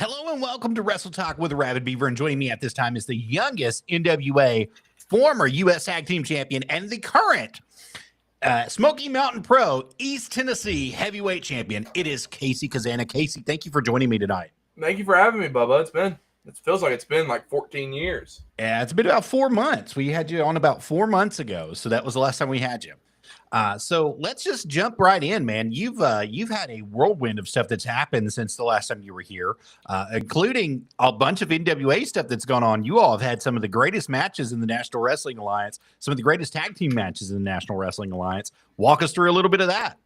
Hello and welcome to Wrestle Talk with Rabid Beaver. And joining me at this time is the youngest NWA former U.S. Tag Team Champion and the current Smoky Mountain Pro East Tennessee Heavyweight Champion. It is Casey Cazana. Casey, thank you for joining me tonight. Thank you for having me, Bubba. It feels like it's been like 14 years. Yeah, it's been about 4 months. We had you on about 4 months ago, so that was the last time we had you. So let's just jump right in, man. You've had a whirlwind of stuff that's happened since the last time you were here, including a bunch of NWA stuff that's gone on. You all have had some of the greatest matches in the National Wrestling Alliance, some of the greatest tag team matches in the National Wrestling Alliance. Walk us through a little bit of that.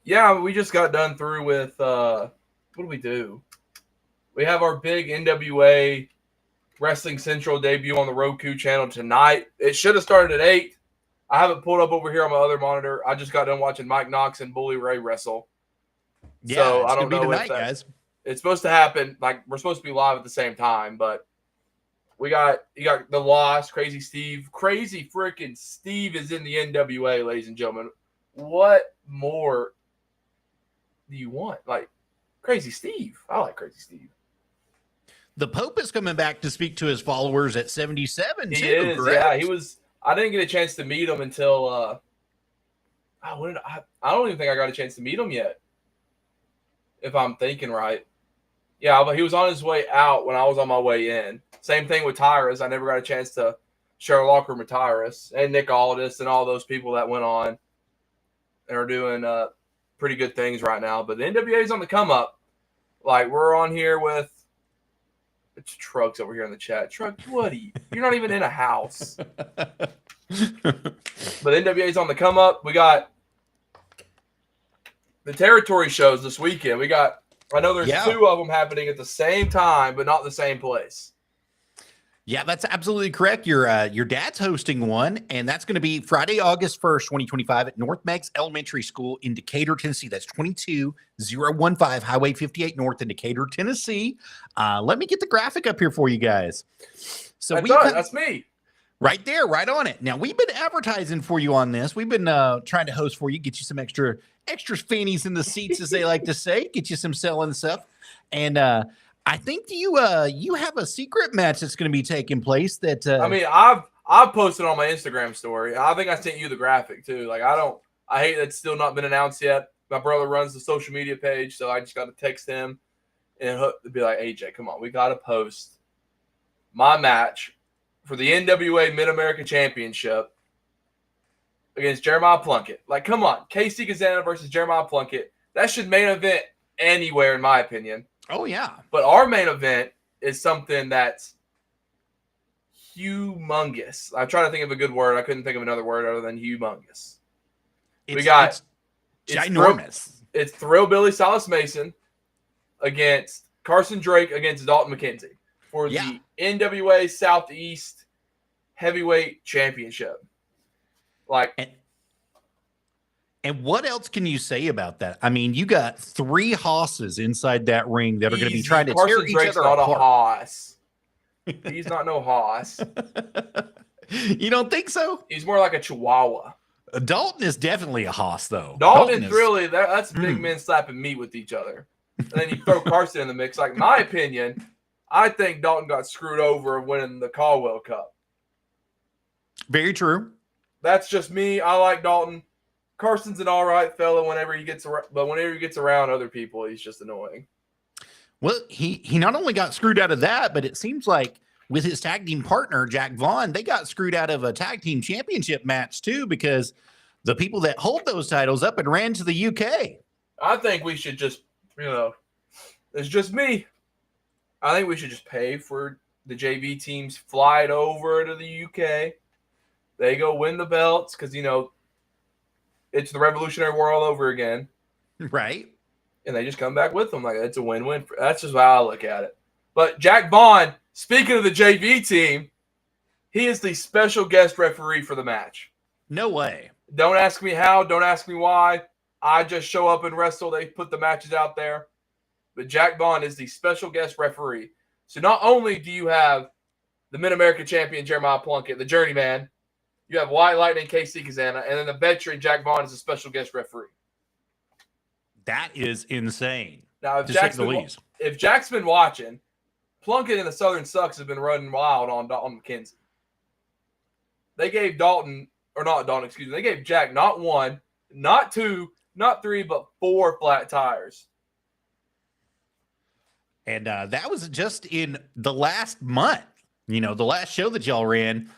Yeah, we just got done through with what do we do? We have our big NWA Wrestling Central debut on the Roku channel tonight. It should have started at 8. I have it pulled up over here on my other monitor. I just got done watching Mike Knox and Bully Ray wrestle. Yeah, so it's I don't gonna know be if tonight, guys. It's supposed to happen. Like, we're supposed to be live at the same time, but you got the Lost, Crazy Steve. Crazy freaking Steve is in the NWA, ladies and gentlemen. What more do you want? Like, Crazy Steve. I like Crazy Steve. The Pope is coming back to speak to his followers at 77. He too, is, correct? yeah. He was. I didn't get a chance to meet him until. I don't even think I got a chance to meet him yet. If I'm thinking right, yeah. But he was on his way out when I was on my way in. Same thing with Tyrus. I never got a chance to share a locker room with Tyrus and Nick Aldis and all those people that went on and are doing pretty good things right now. But the NWA is on the come up. Like, we're on here with. It's Trucks over here in the chat. Truck, what are you? You're not even in a house. But NWA's on the come up. We got the territory shows this weekend. I know there's 2 of them happening at the same time, but not the same place. Yeah, that's absolutely correct. Your dad's hosting one, and that's going to be Friday, August 1st, 2025 at North Meigs Elementary School in Decatur, Tennessee. That's 22015 Highway 58 North in Decatur, Tennessee. Let me get the graphic up here for you guys. So that's me. Right there, right on it. Now, we've been advertising for you on this. We've been trying to host for you, get you some extra fannies in the seats, as they like to say, get you some selling stuff. And I think you have a secret match that's going to be taking place. That I mean, I've posted on my Instagram story. I think I sent you the graphic too. Like, I hate that it's still not been announced yet. My brother runs the social media page, so I just got to text him and be like, AJ, come on, we got to post my match for the NWA Mid-America Championship against Jeremiah Plunkett. Like, come on, Casey Cazana versus Jeremiah Plunkett. That should main event anywhere, in my opinion. Oh, yeah. But our main event is something that's humongous. I'm trying to think of a good word. I couldn't think of another word other than humongous. It's ginormous. It's Thrill Billy Silas Mason against Carson Drake against Dalton McKenzie for the NWA Southeast Heavyweight Championship. And what else can you say about that? I mean, you got 3 hosses inside that ring that are going to be trying to tear each other apart. Not a hoss. He's not no hoss. You don't think so? He's more like a chihuahua. Dalton is definitely a hoss, though. Dalton is really that's big men slapping meat with each other. And then you throw Carson in the mix. Like, my opinion, I think Dalton got screwed over of winning the Caldwell Cup. Very true. That's just me. I like Dalton. Carson's an all right fella whenever he gets around, but whenever he gets around other people, he's just annoying. Well, he not only got screwed out of that, but it seems like with his tag team partner, Jack Vaughn, they got screwed out of a tag team championship match too, because the people that hold those titles up and ran to the UK. I think we should just, it's just me. I think we should just pay for the JV teams, fly it over to the UK. They go win the belts because, it's the Revolutionary War all over again. Right. And they just come back with them. Like, it's a win-win. That's just how I look at it. But Jack Vaughn, speaking of the JV team, he is the special guest referee for the match. No way. Don't ask me how. Don't ask me why. I just show up and wrestle. They put the matches out there. But Jack Vaughn is the special guest referee. So not only do you have the Mid-America champion, Jeremiah Plunkett, the journeyman, you have White Lightning, Casey Cazana, and then the veteran, Jack Vaughn, is a special guest referee. That is insane. Now, to say the least. if Jack's been watching, Plunkett and the Southern Sucks have been running wild on McKenzie. They gave they gave Jack not 1, not 2, not 3, but 4 flat tires. And that was just in the last month. The last show that y'all ran,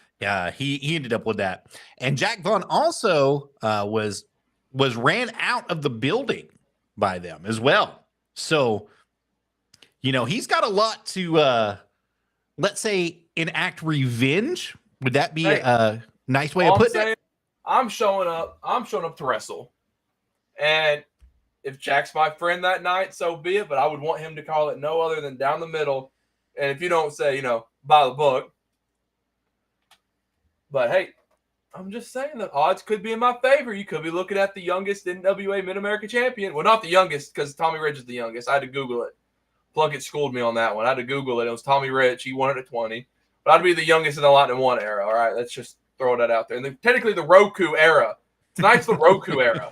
he ended up with that. And Jack Vaughn also was ran out of the building by them as well. So, he's got a lot to, let's say, enact revenge. Would that be a nice way of putting it? I'm showing up to wrestle. And if Jack's my friend that night, so be it. But I would want him to call it no other than down the middle. And if you don't say, by the book. But hey, I'm just saying the odds could be in my favor. You could be looking at the youngest NWA Mid-America champion. Well, not the youngest, because Tommy Rich is the youngest. I had to Google it. Plunkett schooled me on that one. I had to Google it. It was Tommy Rich. He won it at 20. But I'd be the youngest in the Lot in One era. All right, let's just throw that out there. And technically the Roku era. Tonight's the Roku era.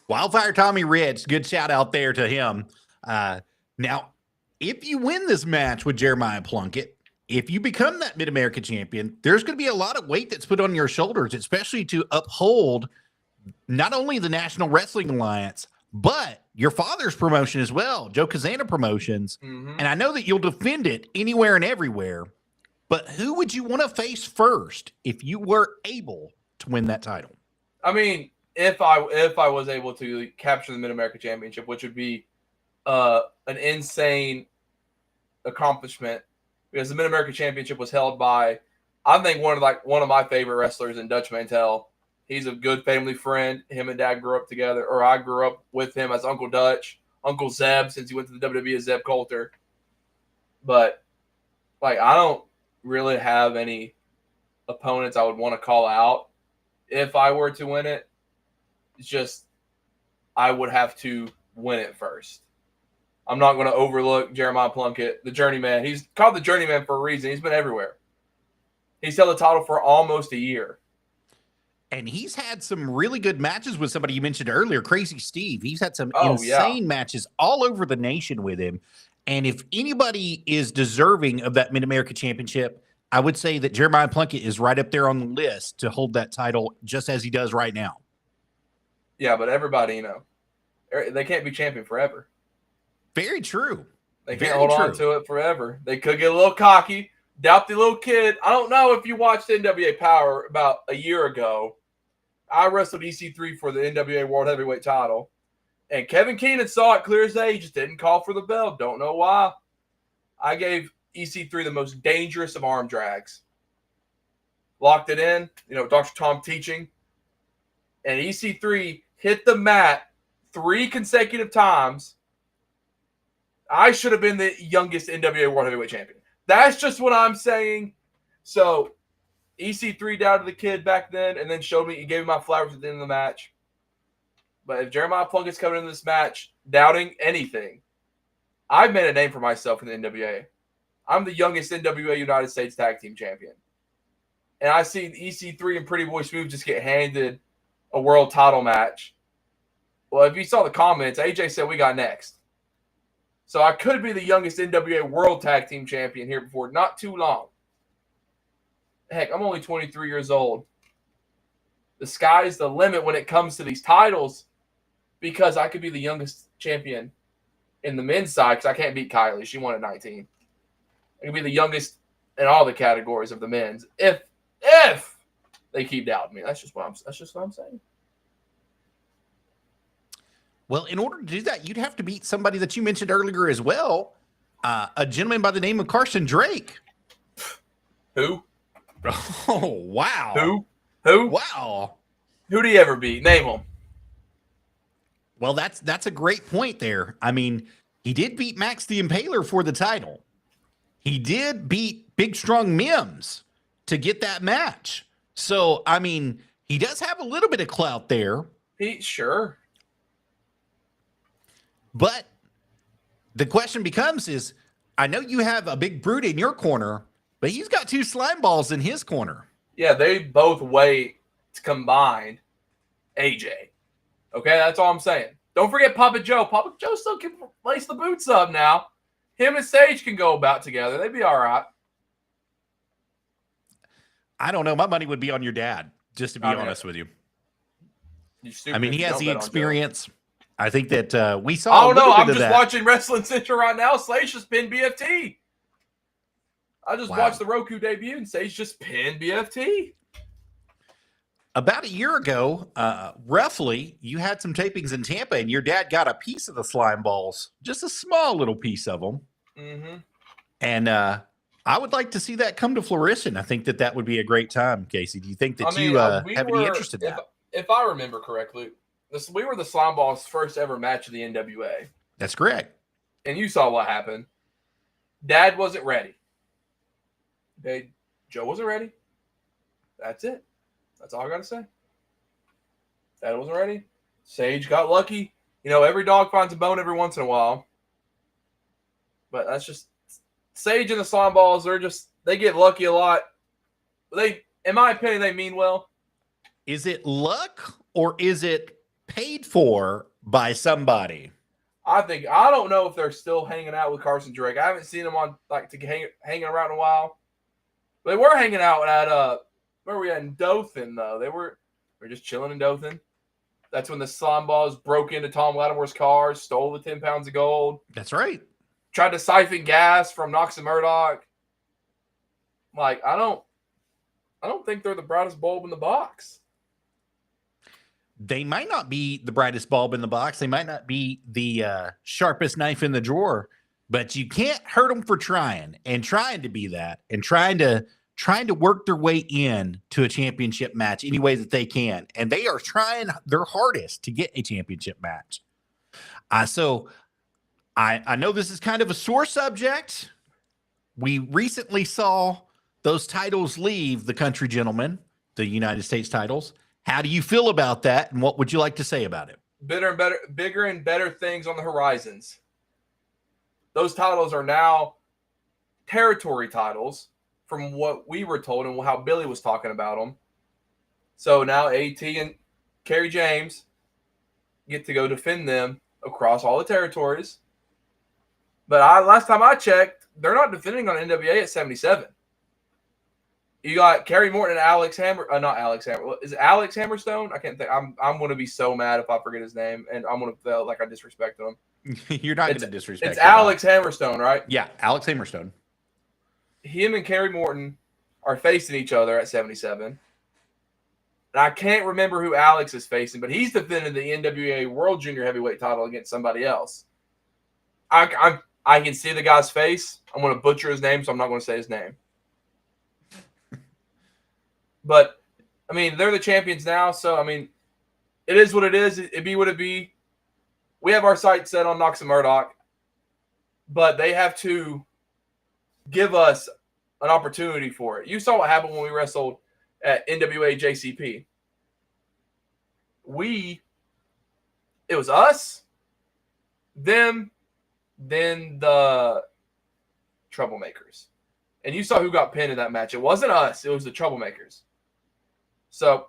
Wildfire Tommy Rich, good shout out there to him. Now, if you win this match with Jeremiah Plunkett, if you become that Mid-America champion, there's going to be a lot of weight that's put on your shoulders, especially to uphold not only the National Wrestling Alliance, but your father's promotion as well, Joe Cazana Promotions. Mm-hmm. And I know that you'll defend it anywhere and everywhere, but who would you want to face first if you were able to win that title? I mean, if I was able to capture the Mid-America Championship, which would be an insane accomplishment, because the Mid-America Championship was held by, I think, one of my favorite wrestlers in Dutch Mantel. He's a good family friend. Him and Dad grew up together, or I grew up with him as Uncle Dutch, Uncle Zeb, since he went to the WWE as Zeb Coulter. But I don't really have any opponents I would want to call out if I were to win it. It's just I would have to win it first. I'm not going to overlook Jeremiah Plunkett, the journeyman. He's called the journeyman for a reason. He's been everywhere. He's held the title for almost a year. And he's had some really good matches with somebody you mentioned earlier, Crazy Steve. He's had some insane matches all over the nation with him. And if anybody is deserving of that Mid-America Championship, I would say that Jeremiah Plunkett is right up there on the list to hold that title just as he does right now. Yeah, but everybody, they can't be champion forever. Very true. They can't hold on to it forever. They could get a little cocky. Doubt the little kid. I don't know if you watched NWA Power about a year ago. I wrestled EC3 for the NWA World Heavyweight title. And Kevin Keenan saw it clear as day. He just didn't call for the bell. Don't know why. I gave EC3 the most dangerous of arm drags. Locked it in. Dr. Tom teaching. And EC3 hit the mat 3 consecutive times. I should have been the youngest NWA World Heavyweight Champion. That's just what I'm saying. So, EC3 doubted the kid back then and then showed me, he gave me my flowers at the end of the match. But if Jeremiah Plunkett's coming into this match doubting anything, I've made a name for myself in the NWA. I'm the youngest NWA United States Tag Team Champion. And I see EC3 and Pretty Boy Smooth just get handed a world title match. Well, if you saw the comments, AJ said we got next. So I could be the youngest NWA World Tag Team Champion here before not too long. Heck, I'm only 23 years old. The sky's the limit when it comes to these titles because I could be the youngest champion in the men's side because I can't beat Kylie. She won at 19. I could be the youngest in all the categories of the men's if they keep doubting me. That's just what I'm saying. Well, in order to do that, you'd have to beat somebody that you mentioned earlier as well, a gentleman by the name of Carson Drake. Who? Oh, wow. Who? Wow. Who'd he ever beat? Name him. Well, that's a great point there. I mean, he did beat Max the Impaler for the title. He did beat Big Strong Mims to get that match. So, I mean, he does have a little bit of clout there. Sure. But the question becomes is, I know you have a big brute in your corner, but he's got 2 slime balls in his corner. Yeah, they both weigh combined AJ. Okay, that's all I'm saying. Don't forget Papa Joe. Papa Joe still can lace the boots up now. Him and Sage can go about together. They'd be all right. I don't know. My money would be on your dad, just to be honest with you. I mean, he has the experience. I think that we saw. Oh no, I'm just watching Wrestling Central right now. Sage just pinned BFT. I just watched the Roku debut, and Sage just pinned BFT. About a year ago, roughly, you had some tapings in Tampa, and your dad got a piece of the slime balls, just a small little piece of them. Mm-hmm. And I would like to see that come to fruition. I think that would be a great time, Casey. Do you think that you have any interest in that? If I remember correctly, we were the slime balls' first ever match of the NWA. That's correct. And you saw what happened. Dad wasn't ready. Joe wasn't ready. That's it. That's all I got to say. Dad wasn't ready. Sage got lucky. You know, every dog finds a bone every once in a while. But that's just Sage and the slime balls. They get lucky a lot. In my opinion, they mean well. Is it luck or is it paid for by somebody? I don't know if they're still hanging out with Carson Drake. I haven't seen them hanging around in a while. They were hanging out at where were we at in Dothan though? They were just chilling in Dothan. That's when the slime balls broke into Tom Lattimore's car, stole the 10 pounds of gold. That's right. Tried to siphon gas from Knox and Murdoch. Like, I don't think they're the brightest bulb in the box. They might not be the brightest bulb in the box. They might not be the sharpest knife in the drawer, but you can't hurt them for trying to be that and trying to work their way in to a championship match any way that they can. And they are trying their hardest to get a championship match. So I know this is kind of a sore subject. We recently saw those titles leave the country gentlemen, the United States titles. How do you feel about that, and what would you like to say about it? Bigger and better things on the horizons. Those titles are now territory titles from what we were told and how Billy was talking about them. So now AT and Kerry James get to go defend them across all the territories. But last time I checked, they're not defending on NWA at 77. You got Kerry Morton and not Alex Hammer. Is it Alex Hammerstone? I can't think. I'm going to be so mad if I forget his name, and I'm going to feel like I disrespected him. You're not going to disrespect. It's Alex Hammerstone, right? Yeah, Alex Hammerstone. Him and Kerry Morton are facing each other at 77. And I can't remember who Alex is facing, but he's defending the NWA World Junior Heavyweight title against somebody else. I can see the guy's face. I'm going to butcher his name, so I'm not going to say his name. But, I mean, they're the champions now, so, I mean, it is what it is. It be what it be. We have our sights set on Knox and Murdoch, but they have to give us an opportunity for it. You saw what happened when we wrestled at NWA JCP. It was us, them, then the Troublemakers. And you saw who got pinned in that match. It wasn't us. It was the Troublemakers. So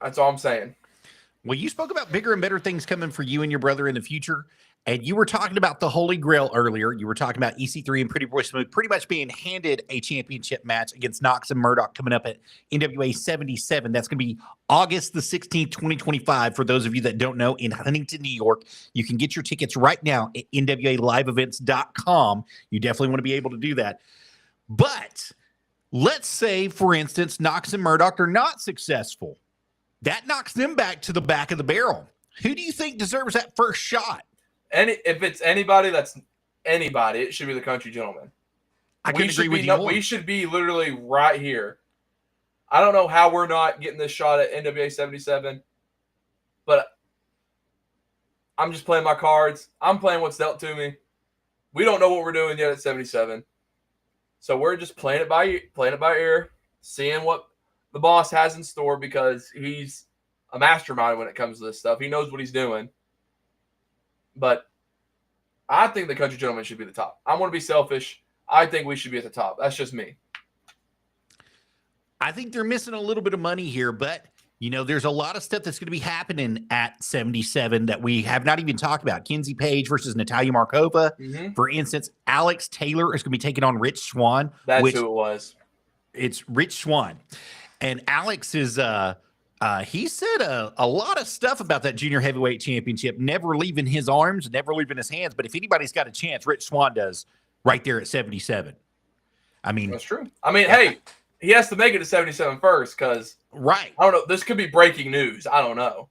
that's all I'm saying. Well, you spoke about bigger and better things coming for you and your brother in the future. And you were talking about the Holy Grail earlier. You were talking about EC3 and Pretty Boy Smooth pretty much being handed a championship match against Knox and Murdoch coming up at NWA 77. That's going to be August the 16th, 2025. For those of you that don't know, in Huntington, New York, you can get your tickets right now at NWALiveEvents.com. You definitely want to be able to do that. But let's say, for instance, Knox and Murdoch are not successful. That knocks them back to the back of the barrel. Who do you think deserves that first shot? If it's anybody, that's anybody. It should be the country gentleman. I couldn't agree with you more. We should be literally right here. I don't know how we're not getting this shot at NWA 77, but I'm just playing my cards. I'm playing what's dealt to me. We don't know what we're doing yet at 77, so we're just playing it by ear, seeing what the boss has in store because he's a mastermind when it comes to this stuff. He knows what he's doing. But I think the country gentleman should be the top. I'm going to be selfish. I think we should be at the top. That's just me. I think they're missing a little bit of money here, but There's a lot of stuff that's going to be happening at 77 that we have not even talked about. Kinsey Page versus Natalia Markova. For instance, Alex Taylor is going to be taking on Rich Swann. That's who it was. It's Rich Swann. And Alex is he said a lot of stuff about that junior heavyweight championship, never leaving his arms, never leaving his hands. But if anybody's got a chance, Rich Swann does right there at 77. I mean, that's true. I mean, hey, he has to make it to 77 first because right. I don't know. This could be breaking news. I don't know.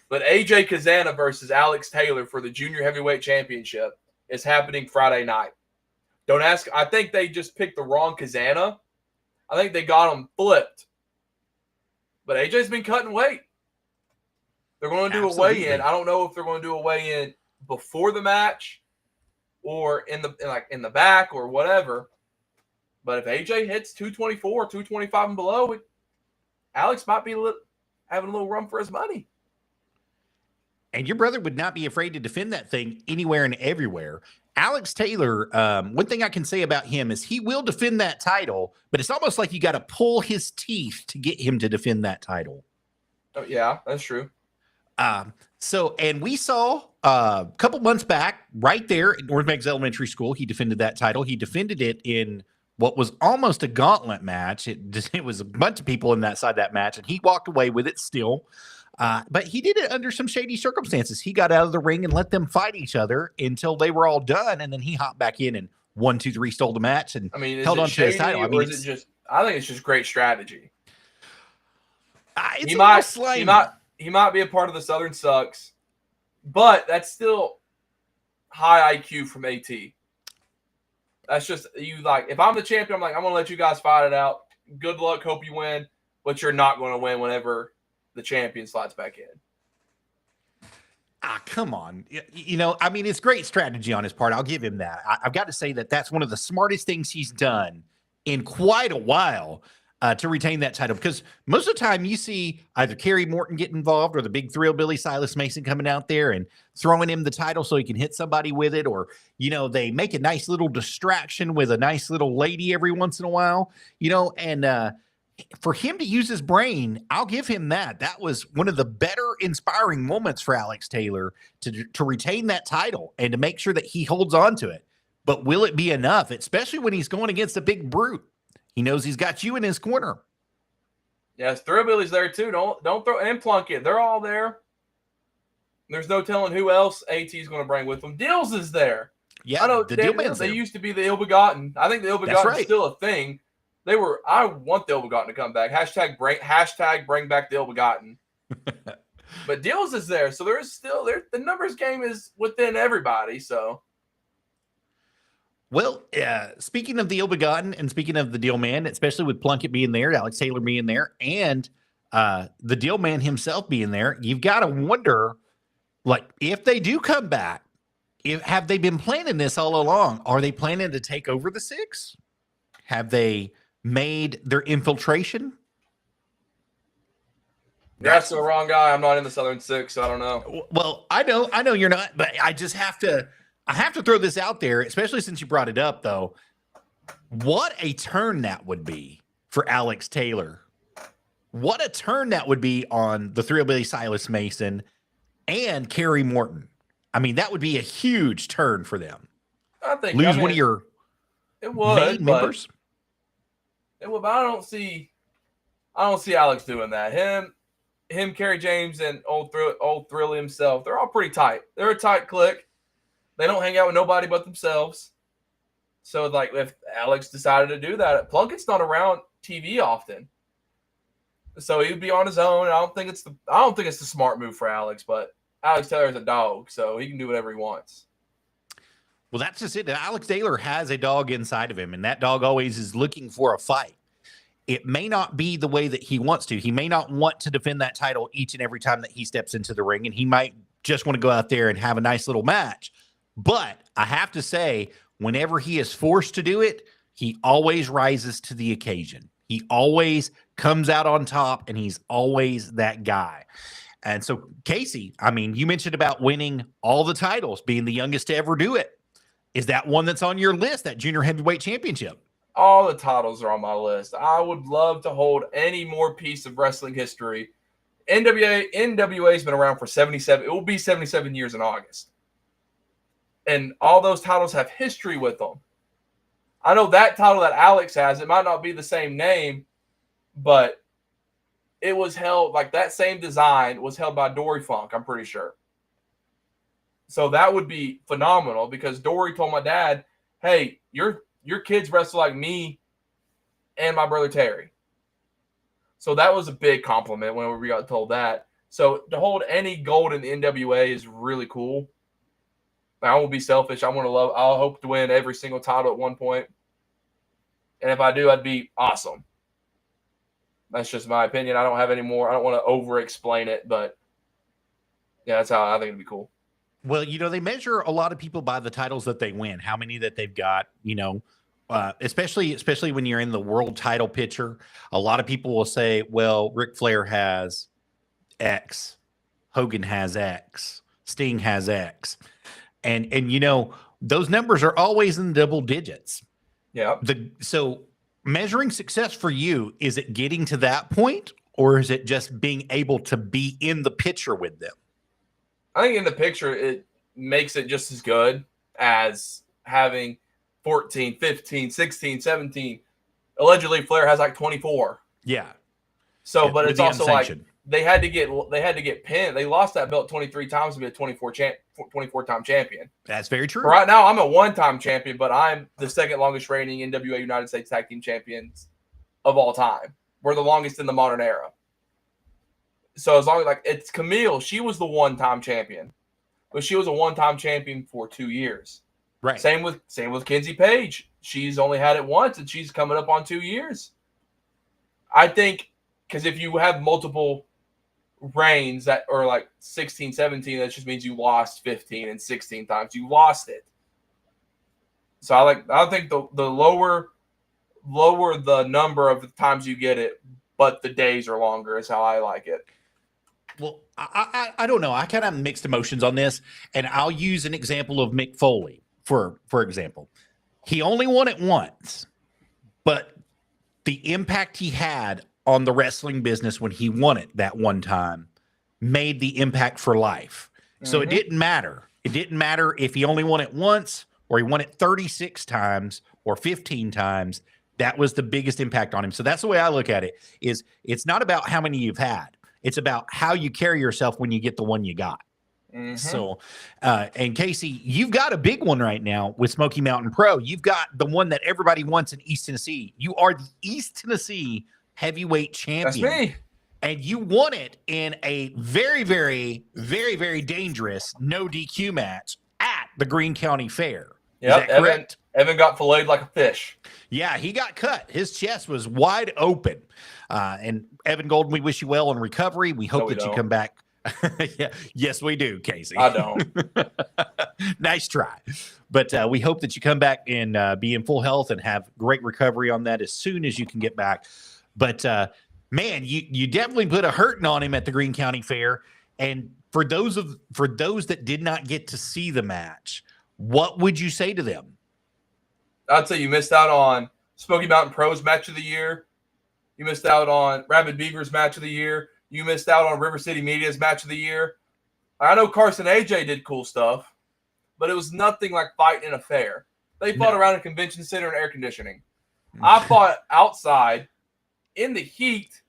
But AJ Cazana versus Alex Taylor for the junior heavyweight championship is happening Friday night. Don't ask. I think they just picked the wrong Cazana. I think they got him flipped. But AJ's been cutting weight. They're going to do a weigh-in. I don't know if they're going to do a weigh-in before the match or in the back or whatever. But if AJ hits 224, 225 and below, Alex might be having a little run for his money. And your brother would not be afraid to defend that thing anywhere and everywhere. Alex Taylor, one thing I can say about him is he will defend that title, but it's almost like you got to pull his teeth to get him to defend that title. Oh, yeah, that's true. And we saw a couple months back right there at North Meigs Elementary School, he defended that title. He defended it in what was almost a gauntlet match. It was a bunch of people in that side of that match, and he walked away with it still. But he did it under some shady circumstances. He got out of the ring and let them fight each other until they were all done, and then he hopped back in and 1, 2, 3 stole the match and held on to his title. I mean, is it just? I think it's just great strategy. It's he might be a part of the Southern Sucks, but that's still high IQ from AT. That's just if I'm the champion, I'm going to let you guys fight it out. Good luck. Hope you win, but you're not going to win whenever the champion slides back in. Come on. I mean, it's great strategy on his part. I'll give him that. I've got to say that that's one of the smartest things he's done in quite a while to retain that title, because most of the time you see either Kerry Morton get involved or the big thrill Billy Silas Mason coming out there and throwing him the title so he can hit somebody with it. Or, they make a nice little distraction with a nice little lady every once in a while, and, for him to use his brain, I'll give him that. That was one of the better inspiring moments for Alex Taylor to retain that title and to make sure that he holds on to it. But will it be enough, especially when he's going against a big brute? He knows he's got you in his corner. Yes, Thrillbilly's there too. Don't throw and Plunkett. They're all there. There's no telling who else AT's going to bring with them. Dills is there. Yeah, I know. the Dillman's they there. used to be the Ill-Begotten. I think the Ill-Begotten is still a thing. I want the Ill-Begotten to come back. Hashtag bring back the Ill-Begotten. But Dills is there, so there is still there. The numbers game is within everybody. So, well, speaking of the Ill-Begotten and speaking of the Deal Man, especially with Plunkett being there, Alex Taylor being there, and the Deal Man himself being there, you've got to wonder, if they do come back, have they been planning this all along? Are they planning to take over the 6? Have they made their infiltration? You're asking the wrong guy. I'm not in the Southern 6, so I don't know. Well, I know you're not, but I just have to throw this out there, especially since you brought it up, though. What a turn that would be for Alex Taylor. What a turn that would be on the Thrillbilly Silas Mason and Kerry Morton. I mean, that would be a huge turn for them. I think one of your main members. It would, but I don't see Alex doing that. Him, Kerry James, and old Thrill himself. They're all pretty tight. They're a tight clique. They don't hang out with nobody but themselves. So, if Alex decided to do that, Plunkett's not around TV often, so he would be on his own. I don't think it's the smart move for Alex, but Alex Taylor's a dog, so he can do whatever he wants. Well, that's just it. Alex Taylor has a dog inside of him, and that dog always is looking for a fight. It may not be the way that he wants to. He may not want to defend that title each and every time that he steps into the ring, and he might just want to go out there and have a nice little match. But I have to say, whenever he is forced to do it, he always rises to the occasion. He always comes out on top, and he's always that guy. And so, Casey, I mean, you mentioned about winning all the titles, being the youngest to ever do it. Is that one that's on your list, that junior heavyweight championship? All the titles are on my list. I would love to hold any more piece of wrestling history NWA's been around for 77. It will be 77 years in August. And all those titles have history with them. I know that title that Alex has, it might not be the same name, but it was held, like that same design was held by Dory Funk, I'm pretty sure. So that would be phenomenal because Dory told my dad, hey, your kids wrestle like me and my brother Terry. So that was a big compliment when we got told that. So to hold any gold in the NWA is really cool. I won't be selfish. I'll hope to win every single title at one point. And if I do, I'd be awesome. That's just my opinion. I don't have any more. I don't want to over-explain it, but yeah, that's how I think it'd be cool. Well, they measure a lot of people by the titles that they win, how many that they've got, especially when you're in the world title picture. A lot of people will say, well, Ric Flair has X, Hogan has X, Sting has X. And those numbers are always in double digits. Yeah. So measuring success for you, is it getting to that point, or is it just being able to be in the picture with them? I think in the picture, it makes it just as good as having 14, 15, 16, 17. Allegedly, Flair has like 24. Yeah. So, but it's also like they had to get pinned. They lost that belt 23 times to be a 24-time champion. That's very true. Right now, I'm a one-time champion, but I'm the second longest reigning NWA United States Tag Team Champions of all time. We're the longest in the modern era. So as long as it's Camille, she was the one-time champion, but she was a one-time champion for 2 years. Right. Same with Kenzie Page. She's only had it once, and she's coming up on 2 years. I think because if you have multiple reigns that are like 16, 17, that just means you lost 15 and 16 times. You lost it. So I think the lower the number of times you get it, but the days are longer is how I like it. Well, I don't know. I kind of have mixed emotions on this, and I'll use an example of Mick Foley, for example. He only won it once, but the impact he had on the wrestling business when he won it that one time made the impact for life. So it didn't matter. It didn't matter if he only won it once or he won it 36 times or 15 times. That was the biggest impact on him. So that's the way I look at it, is it's not about how many you've had. It's about how you carry yourself when you get the one you got. So, and Casey, you've got a big one right now with Smoky Mountain Pro. You've got the one that everybody wants in East Tennessee. You are the East Tennessee heavyweight champion. That's me. And you won it in a very, very, very, very dangerous no DQ match at the Greene County Fair. Yep, Is that correct? Evan got filleted like a fish. Yeah, he got cut. His chest was wide open. And Evan Golden, we wish you well in recovery. We hope that you come back. Yeah, yes, we do, Casey. I don't. Nice try. But we hope that you come back and be in full health and have great recovery on that as soon as you can get back. But man, you definitely put a hurting on him at the Greene County Fair. And for those that did not get to see the match, what would you say to them? I'd say you missed out on Smoky Mountain Pro's match of the year. You missed out on Rabid Beaver's match of the year. You missed out on River City Media's match of the year. I know Carson AJ did cool stuff, but it was nothing like fighting in a fair. They fought around a convention center and air conditioning. I fought outside in the heat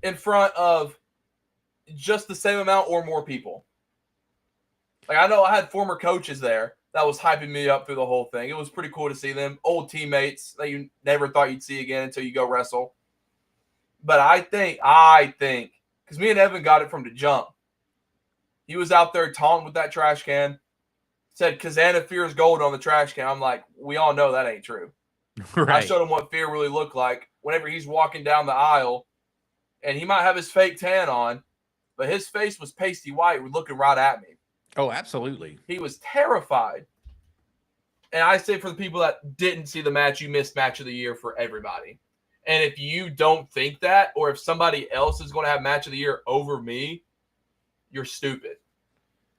in front of just the same amount or more people. Like, I know I had former coaches there that was hyping me up through the whole thing. It was pretty cool to see them, old teammates that you never thought you'd see again until you go wrestle. But I think, because me and Evan got it from the jump. He was out there taunting with that trash can, said Cazana fears gold on the trash can. I'm like, we all know that ain't true. Right. I showed him what fear really looked like whenever he's walking down the aisle, and he might have his fake tan on, but his face was pasty white, looking right at me. Oh, absolutely. He was terrified. And I say for the people that didn't see the match, you missed match of the year for everybody. And if you don't think that, or if somebody else is going to have match of the year over me, you're stupid.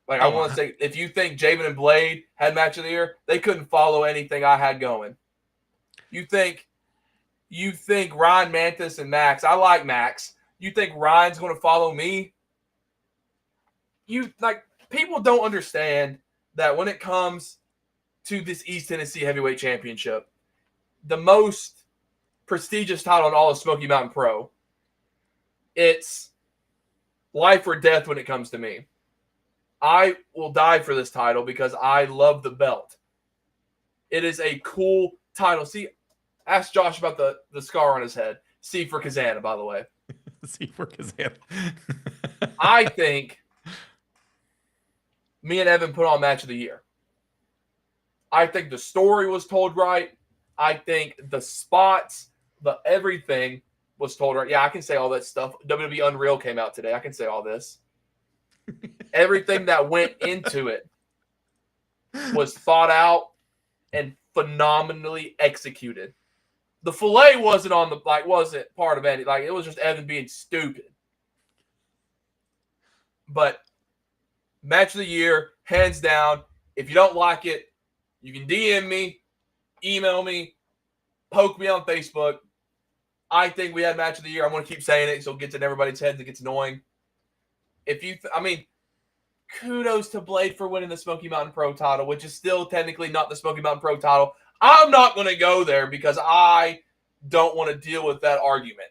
Like, I want to say, if you think Javen and Blade had match of the year, they couldn't follow anything I had going. You think Ryan Mantis and Max, I like Max. You think Ryan's going to follow me? People don't understand that when it comes to this East Tennessee Heavyweight Championship, the most prestigious title in all of Smoky Mountain Pro, it's life or death when it comes to me. I will die for this title because I love the belt. It is a cool title. See, ask Josh about the scar on his head. C for Cazana, by the way. C for Cazana. I think me and Evan put on match of the year. I think the story was told right. I think the spots, the everything was told right. Yeah, I can say all that stuff. WWE Unreal came out today. I can say all this. Everything that went into it was thought out and phenomenally executed. The filet wasn't wasn't part of any. It was just Evan being stupid. But match of the year, hands down. If you don't like it, you can DM me, email me, poke me on Facebook. I think we had match of the year. I'm going to keep saying it so it gets in everybody's heads. It gets annoying. Kudos to Blade for winning the Smoky Mountain Pro title, which is still technically not the Smoky Mountain Pro title. I'm not going to go there because I don't want to deal with that argument.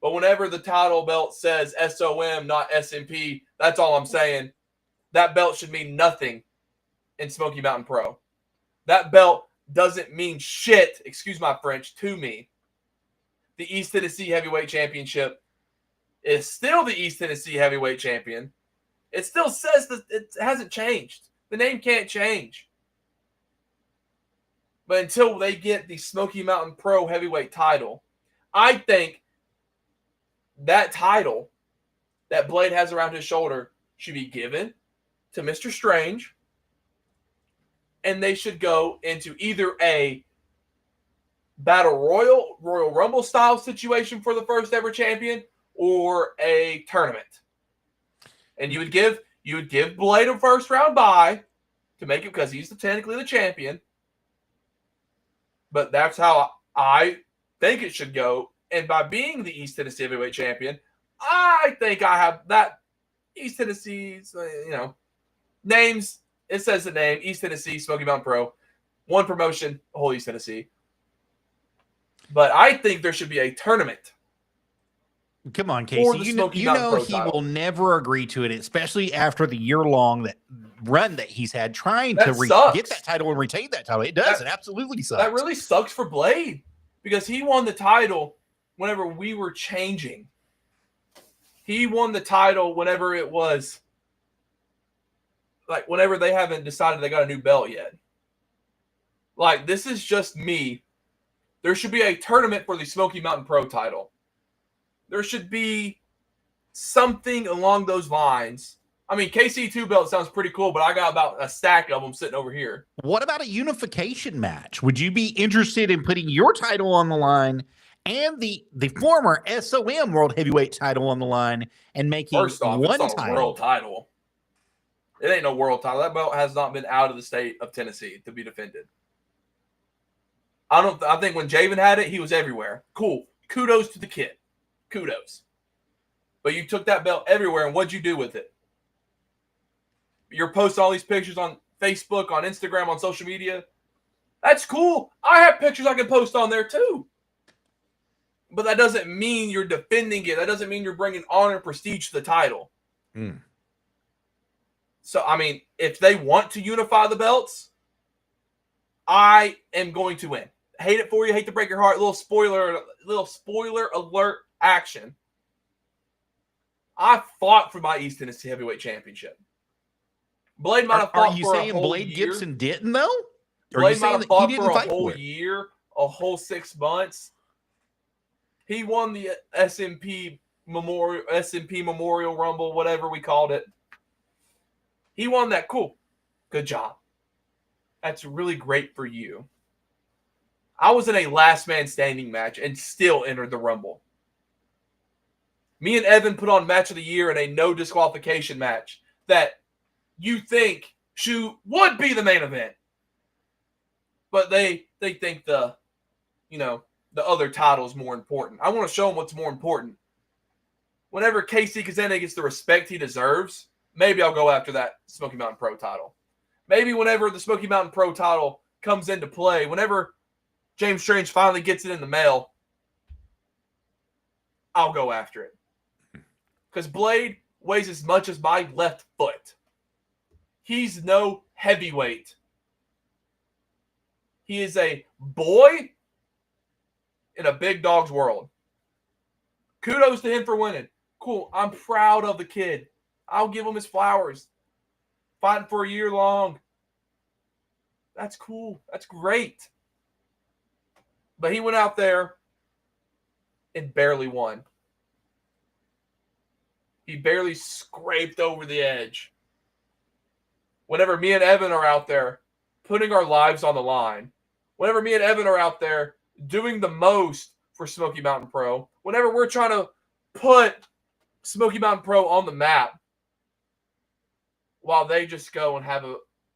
But whenever the title belt says SOM, not SMP, that's all I'm saying. That belt should mean nothing in Smoky Mountain Pro. That belt doesn't mean shit, excuse my French, to me. The East Tennessee Heavyweight Championship is still the East Tennessee Heavyweight Champion. It still says that it hasn't changed. The name can't change. But until they get the Smoky Mountain Pro Heavyweight title, I think that title that Blade has around his shoulder should be given to Mr. Strange, and they should go into either a Battle Royal Rumble style situation for the first ever champion or a tournament. And you would give Blade a first round bye to make it because he's technically the champion. But that's how I think it should go. And by being the East Tennessee Heavyweight Champion, I think I have that East Tennessee's, names. It says the name, East Tennessee, Smoky Mountain Pro. One promotion, whole East Tennessee. But I think there should be a tournament. Come on, Casey. You know he will never agree to it, especially after the year-long run that he's had trying to get that title and retain that title. It does. It absolutely sucks. That really sucks for Blade because he won the title whenever we were changing. He won the title whenever it was whenever they haven't decided they got a new belt yet. This is just me. There should be a tournament for the Smoky Mountain Pro title. There should be something along those lines. KC2 belt sounds pretty cool, but I got about a stack of them sitting over here. What about a unification match? Would you be interested in putting your title on the line and the former SOM World Heavyweight title on the line and making First off, one it's not a world title. It ain't no world title. That belt has not been out of the state of Tennessee to be defended. I think when Javen had it, he was everywhere. Cool. Kudos to the kid. Kudos. But you took that belt everywhere, and what'd you do with it? You're posting all these pictures on Facebook, on Instagram, on social media. That's cool. I have pictures I can post on there too. But that doesn't mean you're defending it. That doesn't mean you're bringing honor and prestige to the title. So, if they want to unify the belts, I am going to win. Hate it for you. Hate to break your heart. Little spoiler alert action. I fought for my East Tennessee Heavyweight Championship. Blade might have fought for a whole year. Are you saying Blade Gibson didn't, though? Blade might have fought for a whole year, a whole 6 months. He won the SMP Memorial Rumble, whatever we called it. He won that. Cool. Good job. That's really great for you. I was in a last man standing match and still entered the Rumble. Me and Evan put on match of the year in a no disqualification match that you think would be the main event. But they think the other title is more important. I want to show them what's more important. whenever Casey Cazana gets the respect he deserves, maybe I'll go after that Smoky Mountain Pro title. Maybe whenever the Smoky Mountain Pro title comes into play, whenever James Strange finally gets it in the mail, I'll go after it. Because Blade weighs as much as my left foot. He's no heavyweight. He is a boy in a big dog's world. Kudos to him for winning. Cool. I'm proud of the kid. I'll give him his flowers. Fighting for a year long. That's cool. That's great. But he went out there and barely won. He barely scraped over the edge. Whenever me and Evan are out there putting our lives on the line, whenever me and Evan are out there doing the most for Smoky Mountain Pro, whenever we're trying to put Smoky Mountain Pro on the map, while they just go and have a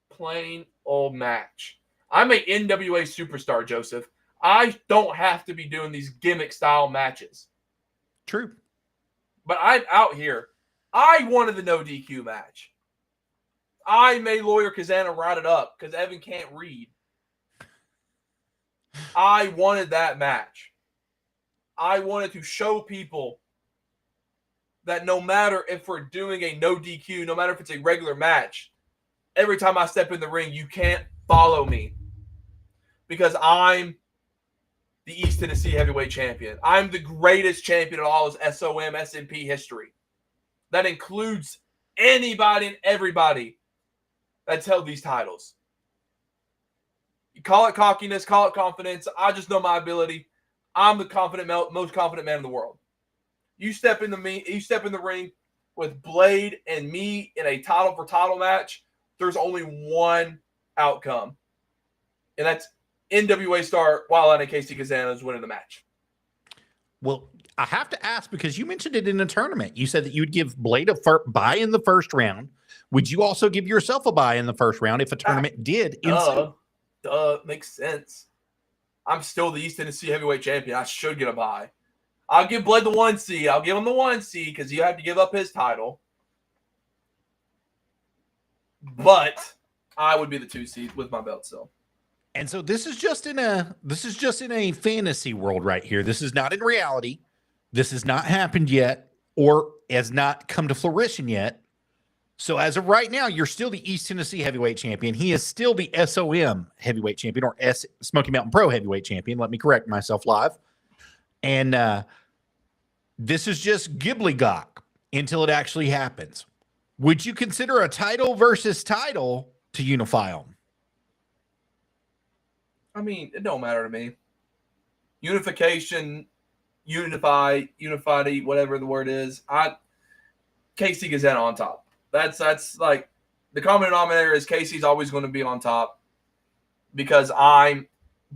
plain old match. I'm an NWA superstar, Joseph. I don't have to be doing these gimmick-style matches. True. But I'm out here. I wanted the no DQ match. I made Lawyer Cazana write it up because Evan can't read. I wanted that match. I wanted to show people that no matter if we're doing a no DQ, no matter if it's a regular match, every time I step in the ring, you can't follow me because I'm the East Tennessee Heavyweight Champion. I'm the greatest champion in all of SOM SMP history. That includes anybody and everybody that's held these titles. You call it cockiness, call it confidence. I just know my ability. I'm the most confident man in the world. You step in the ring with Blade and me in a title for title match, there's only one outcome. And that's NWA star Wildline and Casey Cazana is winning the match. Well, I have to ask because you mentioned it in a tournament. You said that you'd give Blade a bye in the first round. Would you also give yourself a bye in the first round if a tournament did? Makes sense. I'm still the East Tennessee Heavyweight Champion. I should get a bye. I'll give Blade the 1 seed. I'll give him the 1 seed because you have to give up his title. But I would be the 2 seed with my belt still. And so this is just in a fantasy world right here. This is not in reality. This has not happened yet or has not come to fruition yet. So as of right now, you're still the East Tennessee Heavyweight Champion. He is still the SOM Heavyweight Champion or Smoky Mountain Pro Heavyweight Champion. Let me correct myself live. And this is just Ghibli-gock until it actually happens. Would you consider a title versus title to unify them? I mean, it don't matter to me. Unification, unified, whatever the word is. Casey Cazana on top. That's like the common denominator is Casey's always going to be on top because I'm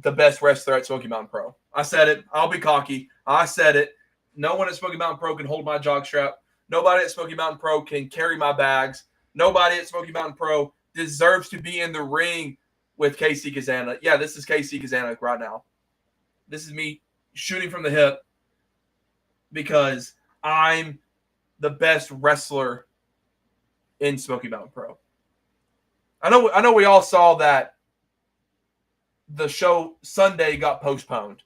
the best wrestler at Smoky Mountain Pro. I said it. I'll be cocky. I said it. No one at Smoky Mountain Pro can hold my jockstrap. Nobody at Smoky Mountain Pro can carry my bags. Nobody at Smoky Mountain Pro deserves to be in the ring with Casey Cazana. Yeah, this is Casey Cazana right now. This is me shooting from the hip because I'm the best wrestler in Smoky Mountain Pro. I know we all saw that the show Sunday got postponed,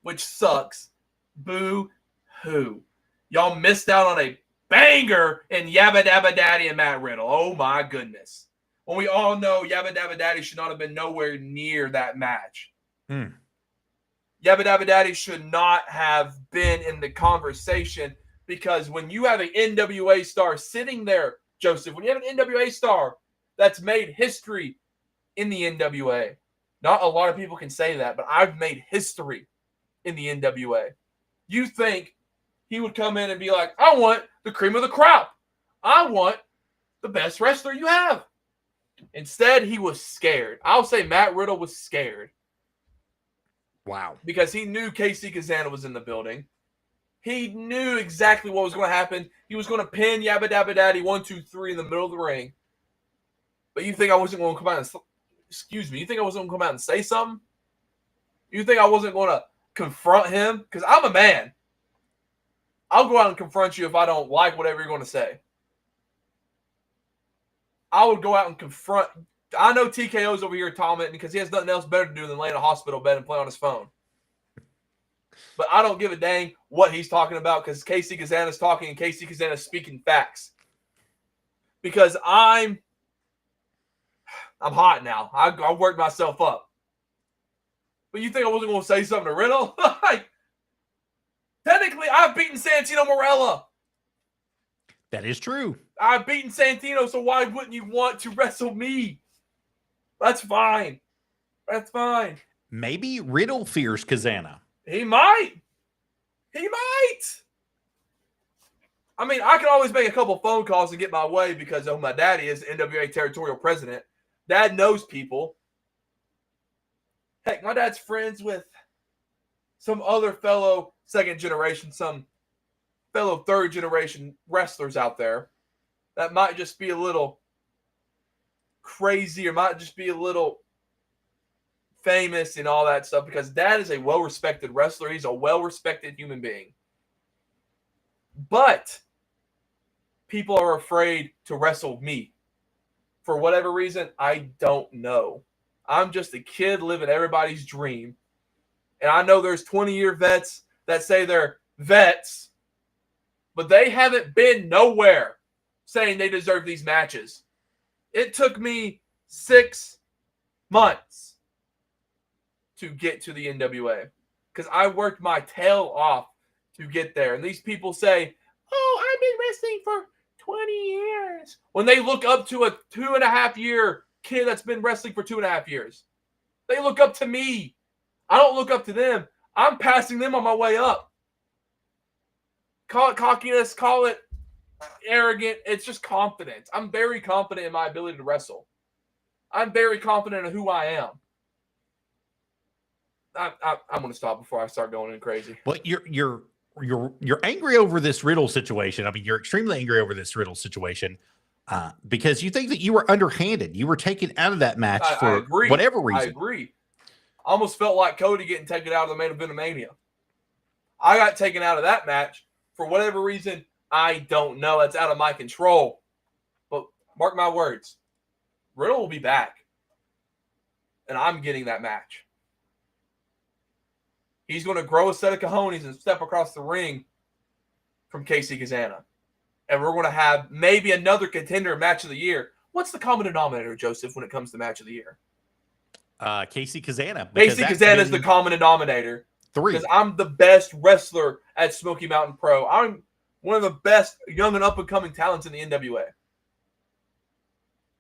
which sucks. Boo-hoo. Y'all missed out on a banger in Yabba Dabba Daddy and Matt Riddle. Oh, my goodness. When we all know Yabba Dabba Daddy should not have been nowhere near that match. Yabba Dabba Daddy should not have been in the conversation because when you have an NWA star sitting there, Joseph, when you have an NWA star that's made history in the NWA, not a lot of people can say that, but I've made history in the NWA. You think he would come in and be like, I want the cream of the crop. I want the best wrestler you have. Instead, he was scared. I'll say Matt Riddle was scared. Wow. Because he knew Casey Cazana was in the building. He knew exactly what was going to happen. He was going to pin Yabba Dabba Daddy 1, 2, 3 in the middle of the ring. But you think I wasn't going to come out and you think I wasn't going to come out and say something? You think I wasn't going to confront him? Because I'm a man. I'll go out and confront you if I don't like whatever you're going to say. I would go out and confront. I know TKO's over here commenting because he has nothing else better to do than lay in a hospital bed and play on his phone. But I don't give a dang what he's talking about because Casey Cazana's talking and Casey Cazana's speaking facts. Because I'm hot now. I worked myself up. But you think I wasn't going to say something to Riddle? Technically, I've beaten Santino Marella. That is true. I've beaten Santino, so why wouldn't you want to wrestle me? That's fine. That's fine. Maybe Riddle fears Cazana. He might. He might. I mean, I can always make a couple phone calls and get my way because my daddy is NWA territorial president. Dad knows people. Heck, my dad's friends with some other fellow second generation, some fellow third generation wrestlers out there that might just be a little crazy or might just be a little famous and all that stuff because Dad is a well-respected wrestler. He's a well-respected human being. But people are afraid to wrestle me. For whatever reason, I don't know. I'm just a kid living everybody's dream. And I know there's 20-year vets that say they're vets, but they haven't been nowhere saying they deserve these matches. It took me 6 months to get to the NWA because I worked my tail off to get there. And these people say, oh, I've been wrestling for 20 years. When they look up to a 2.5-year kid that's been wrestling for 2.5 years. They look up to me. I don't look up to them. I'm passing them on my way up. Call it cockiness, call it arrogant. It's just confidence. I'm very confident in my ability to wrestle. I'm very confident in who I am. I'm going to stop before I start going in crazy. Well, you're angry over this Riddle situation. I mean, you're extremely angry over this Riddle situation because you think that you were underhanded. You were taken out of that match for whatever reason. I agree. I almost felt like Cody getting taken out of the main event of Mania. I got taken out of that match for whatever reason. I don't know. That's out of my control. But mark my words, Riddle will be back, and I'm getting that match. He's going to grow a set of cojones and step across the ring from Casey Cazana. And we're going to have maybe another contender match of the year. What's the common denominator, Joseph, when it comes to match of the year? Casey Cazana. Casey Cazana is the common denominator. 3. Because I'm the best wrestler at Smoky Mountain Pro. I'm one of the best young and up-and-coming talents in the NWA.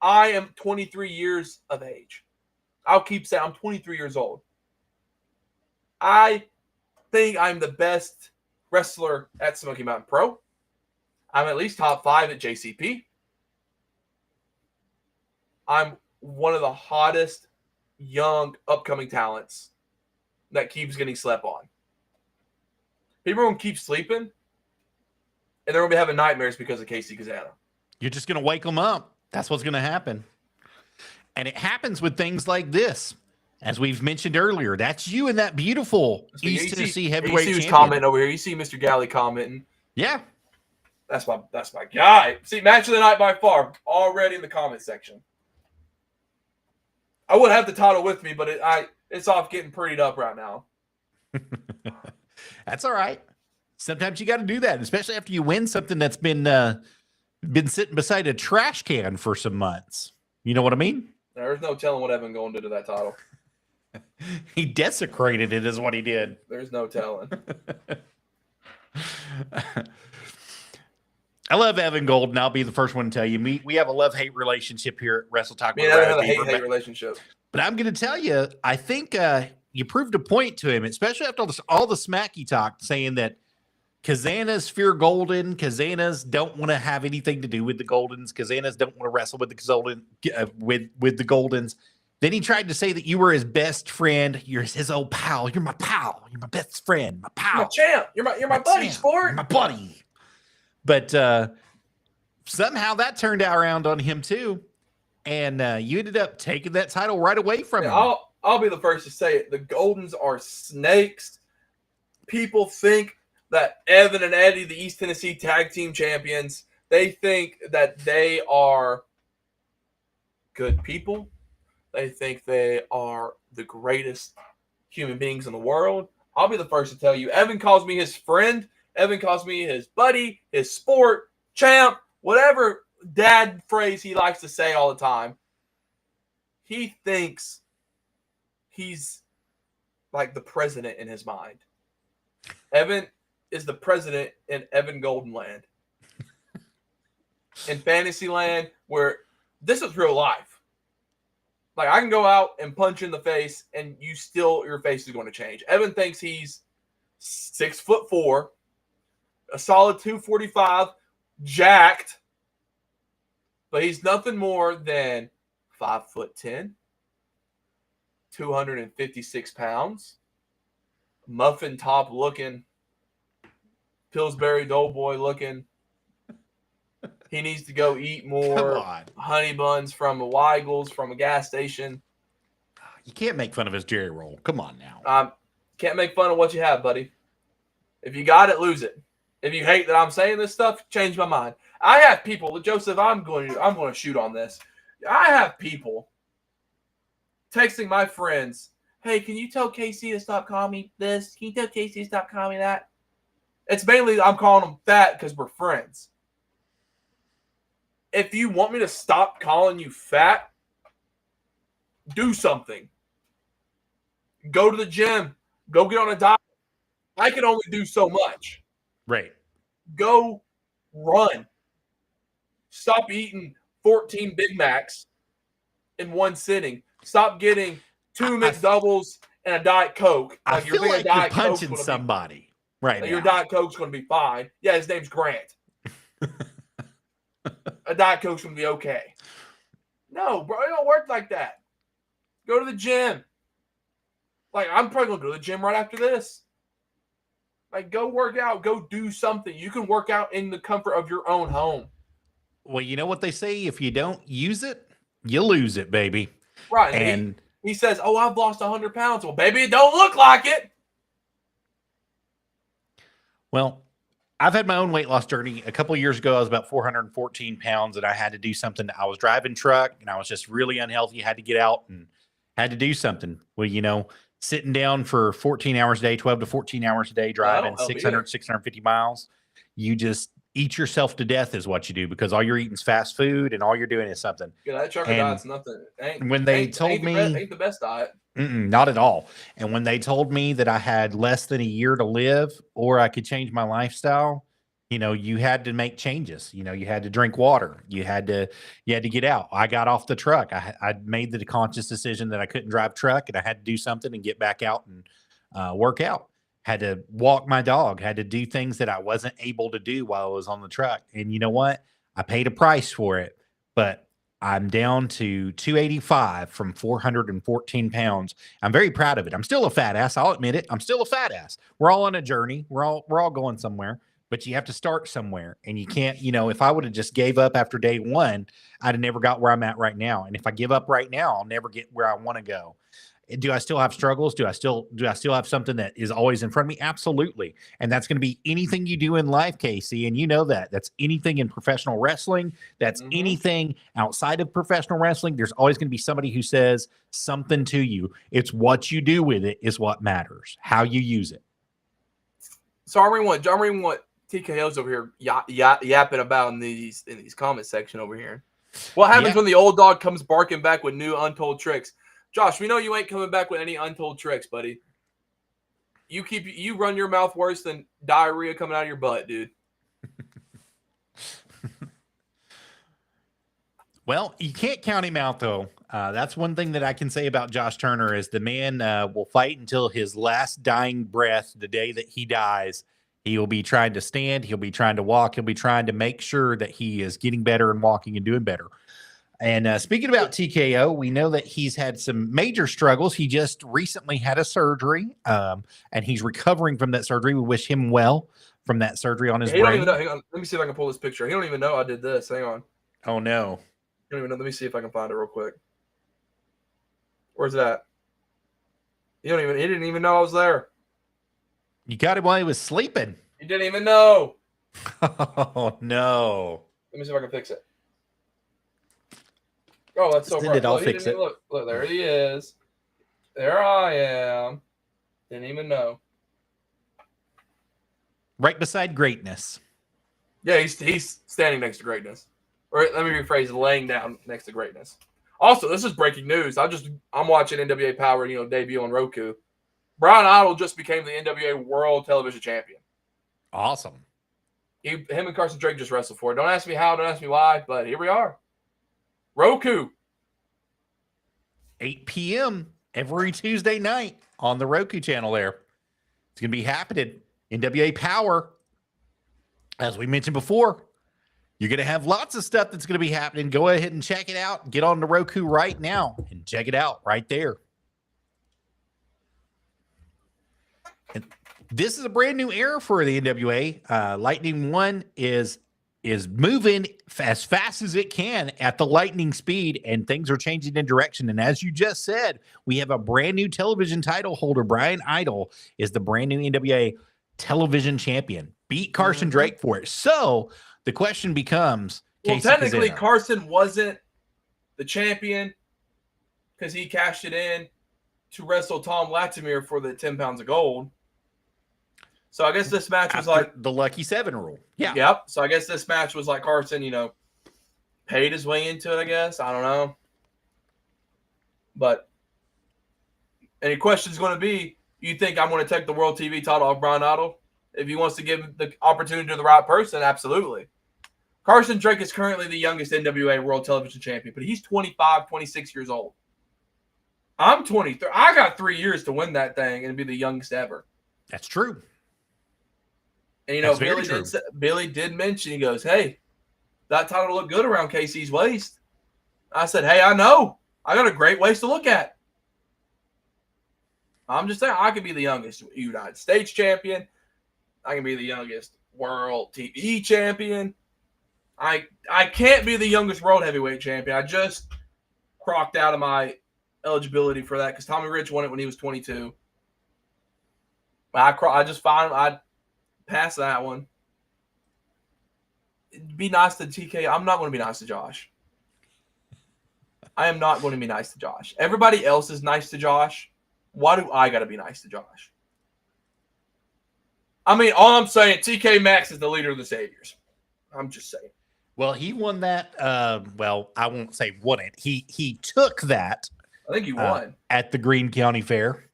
I am 23 years of age. I'll keep saying I'm 23 years old. I think I'm the best wrestler at Smoky Mountain Pro. I'm at least top 5 at JCP. I'm one of the hottest young upcoming talents that keeps getting slept on. People are going to keep sleeping, and they're going to be having nightmares because of Casey Cazana. You're just going to wake them up. That's what's going to happen. And it happens with things like this. As we've mentioned earlier, that's you and that beautiful East Tennessee heavyweight champion. You see commenting over here. You see Mr. Galley commenting. Yeah. That's my guy. See, match of the night by far, already in the comment section. I would have the title with me, but it's off getting prettied up right now. That's all right. Sometimes you got to do that, especially after you win something that's been sitting beside a trash can for some months. You know what I mean? There's no telling what Evan going to do to that title. He desecrated it is what he did. There's no telling. I love Evan Golden. I'll be the first one to tell you. We have a love-hate relationship here at Wrestle Talk. Me and Evan have a hate-hate relationship. But I'm going to tell you, I think you proved a point to him, especially after all the smack he talked, saying that Cazana's fear Golden. Cazana's don't want to have anything to do with the Goldens. Cazana's don't want to wrestle with the Goldens. Then he tried to say that you were his best friend. You're his old pal. You're my pal. You're my best friend. My pal. You're my champ. You're my buddy, champ. sport. You're my buddy. But somehow that turned out around on him too, and you ended up taking that title right away from him. I'll be the first to say it. The Goldens are snakes. People think that Evan and Eddie, the East Tennessee Tag Team Champions, they think that they are good people. They think they are the greatest human beings in the world. I'll be the first to tell you, Evan calls me his friend. Evan calls me his buddy, his sport, champ, whatever dad phrase he likes to say all the time. He thinks he's like the president in his mind. Evan is the president in Evan Goldenland. In Fantasyland, where this is real life. Like, I can go out and punch in the face, and your face is going to change. Evan thinks he's 6'4", a solid 245, jacked, but he's nothing more than 5'10", 256 pounds, muffin top looking, Pillsbury Doughboy looking. He needs to go eat more honey buns from a Weigel's, from a gas station. You can't make fun of his Jerry roll. Come on now. Can't make fun of what you have, buddy. If you got it, lose it. If you hate that I'm saying this stuff, change my mind. I have people, Joseph, I'm going to shoot on this. I have people texting my friends, hey, can you tell Casey to stop calling me this? Can you tell Casey to stop calling me that? It's mainly I'm calling them fat because we're friends. If you want me to stop calling you fat, do something. Go to the gym. Go get on a diet. I can only do so much. Right. Go run. Stop eating 14 Big Macs in one sitting. Stop getting 2 McDoubles and a Diet Coke. I feel like you're punching somebody right now. Your Diet Coke's going to be fine. Yeah, his name's Grant. A Diet Coke's going to be okay. No, bro, it don't work like that. Go to the gym. Like, I'm probably going to go to the gym right after this. Like, go work out. Go do something. You can work out in the comfort of your own home. Well, you know what they say? If you don't use it, you lose it, baby. Right. And he says, oh, I've lost 100 pounds. Well, baby, it don't look like it. Well, I've had my own weight loss journey. A couple of years ago, I was about 414 pounds, and I had to do something. I was driving truck, and I was just really unhealthy. Had to get out and had to do something. Well, sitting down for 14 hours a day, 12 to 14 hours a day, driving 650 miles, you just eat yourself to death is what you do, because all you're eating is fast food, and all you're doing is something. Yeah, that trucker diet's nothing. When they told me, ain't the best diet. Not at all. And when they told me that I had less than a year to live, or I could change my lifestyle, you had to make changes. You had to drink water. You had to get out. I got off the truck. I made the conscious decision that I couldn't drive truck, and I had to do something and get back out and work out. Had to walk my dog. Had to do things that I wasn't able to do while I was on the truck. And you know what? I paid a price for it, but I'm down to 285 from 414 pounds. I'm very proud of it. I'm still a fat ass. I'll admit it. I'm still a fat ass. We're all on a journey. We're all going somewhere, but you have to start somewhere, and you can't, if I would have just gave up after day one, I'd have never got where I'm at right now. And if I give up right now, I'll never get where I want to go. Do I still have struggles? Do I still have something that is always in front of me? Absolutely. And that's going to be anything you do in life, Casey. And you know that. That's anything in professional wrestling. That's anything outside of professional wrestling. There's always going to be somebody who says something to you. It's what you do with it is what matters. How you use it. So I'm reading what TKO's over here yapping about in these comment section over here. What happens when the old dog comes barking back with new untold tricks? Josh, we know you ain't coming back with any untold tricks, buddy. You run your mouth worse than diarrhea coming out of your butt, dude. Well, you can't count him out, though. That's one thing that I can say about Josh Turner is the man will fight until his last dying breath. The day that he dies, he will be trying to stand. He'll be trying to walk. He'll be trying to make sure that he is getting better and walking and doing better. And speaking about TKO, we know that he's had some major struggles. He just recently had a surgery, and he's recovering from that surgery. We wish him well from that surgery on his brain. Don't even know. Hang on. Let me see if I can pull this picture. He don't even know I did this. Hang on. Oh, no. He don't even know. Let me see if I can find it real quick. Where's that? He didn't even know I was there. You got him while he was sleeping. You didn't even know. Oh no! Let me see if I can fix it. Oh, that's so Send bright. it, I'll Look, he fix didn't even it. look, there he is. There I am. Didn't even know. Right beside greatness. Yeah, he's standing next to greatness. Or let me rephrase, laying down next to greatness. Also, this is breaking news. I'm watching NWA Power, debut on Roku. Brian Idol just became the NWA World Television Champion. Awesome. Him and Carson Drake just wrestled for it. Don't ask me how, don't ask me why, but here we are. Roku. 8 p.m. every Tuesday night on the Roku channel there. It's going to be happening. NWA Power. As we mentioned before, you're going to have lots of stuff that's going to be happening. Go ahead and check it out. Get on the Roku right now and check it out right there. And this is a brand new era for the NWA. Lightning One is moving as fast as it can at the lightning speed, and things are changing in direction. And as you just said, we have a brand new television title holder. Brian Idol is the brand new NWA television champion. Beat Carson Drake for it. So the question becomes, well, technically, Carson wasn't the champion because he cashed it in to wrestle Tom Latimer for the 10 pounds of gold. So I guess this match was like the Lucky Seven rule. Yeah. Yep. So I guess this match was like Carson, paid his way into it, I guess. I don't know. But any question's going to be, you think I'm going to take the World TV title off Brian Idol? If he wants to give the opportunity to the right person, absolutely. Carson Drake is currently the youngest NWA World Television Champion, but he's 25, 26 years old. I'm 23. I got 3 years to win that thing and be the youngest ever. That's true. And, Billy did mention, he goes, hey, that title looked good around KC's waist. I said, hey, I know. I got a great waist to look at. I'm just saying, I could be the youngest United States champion. I can be the youngest World TV champion. I can't be the youngest World Heavyweight champion. I just crocked out of my eligibility for that because Tommy Rich won it when he was 22. I passed that one. Be nice to TK. I'm not going to be nice to Josh. I am not going to be nice to Josh. Everybody else is nice to Josh. Why do I got to be nice to Josh? I mean, all I'm saying, TK Maxx is the leader of the Saviors. I'm just saying. Well, he won that. Well, I won't say won it. He took that. I think he won at the Greene County Fair.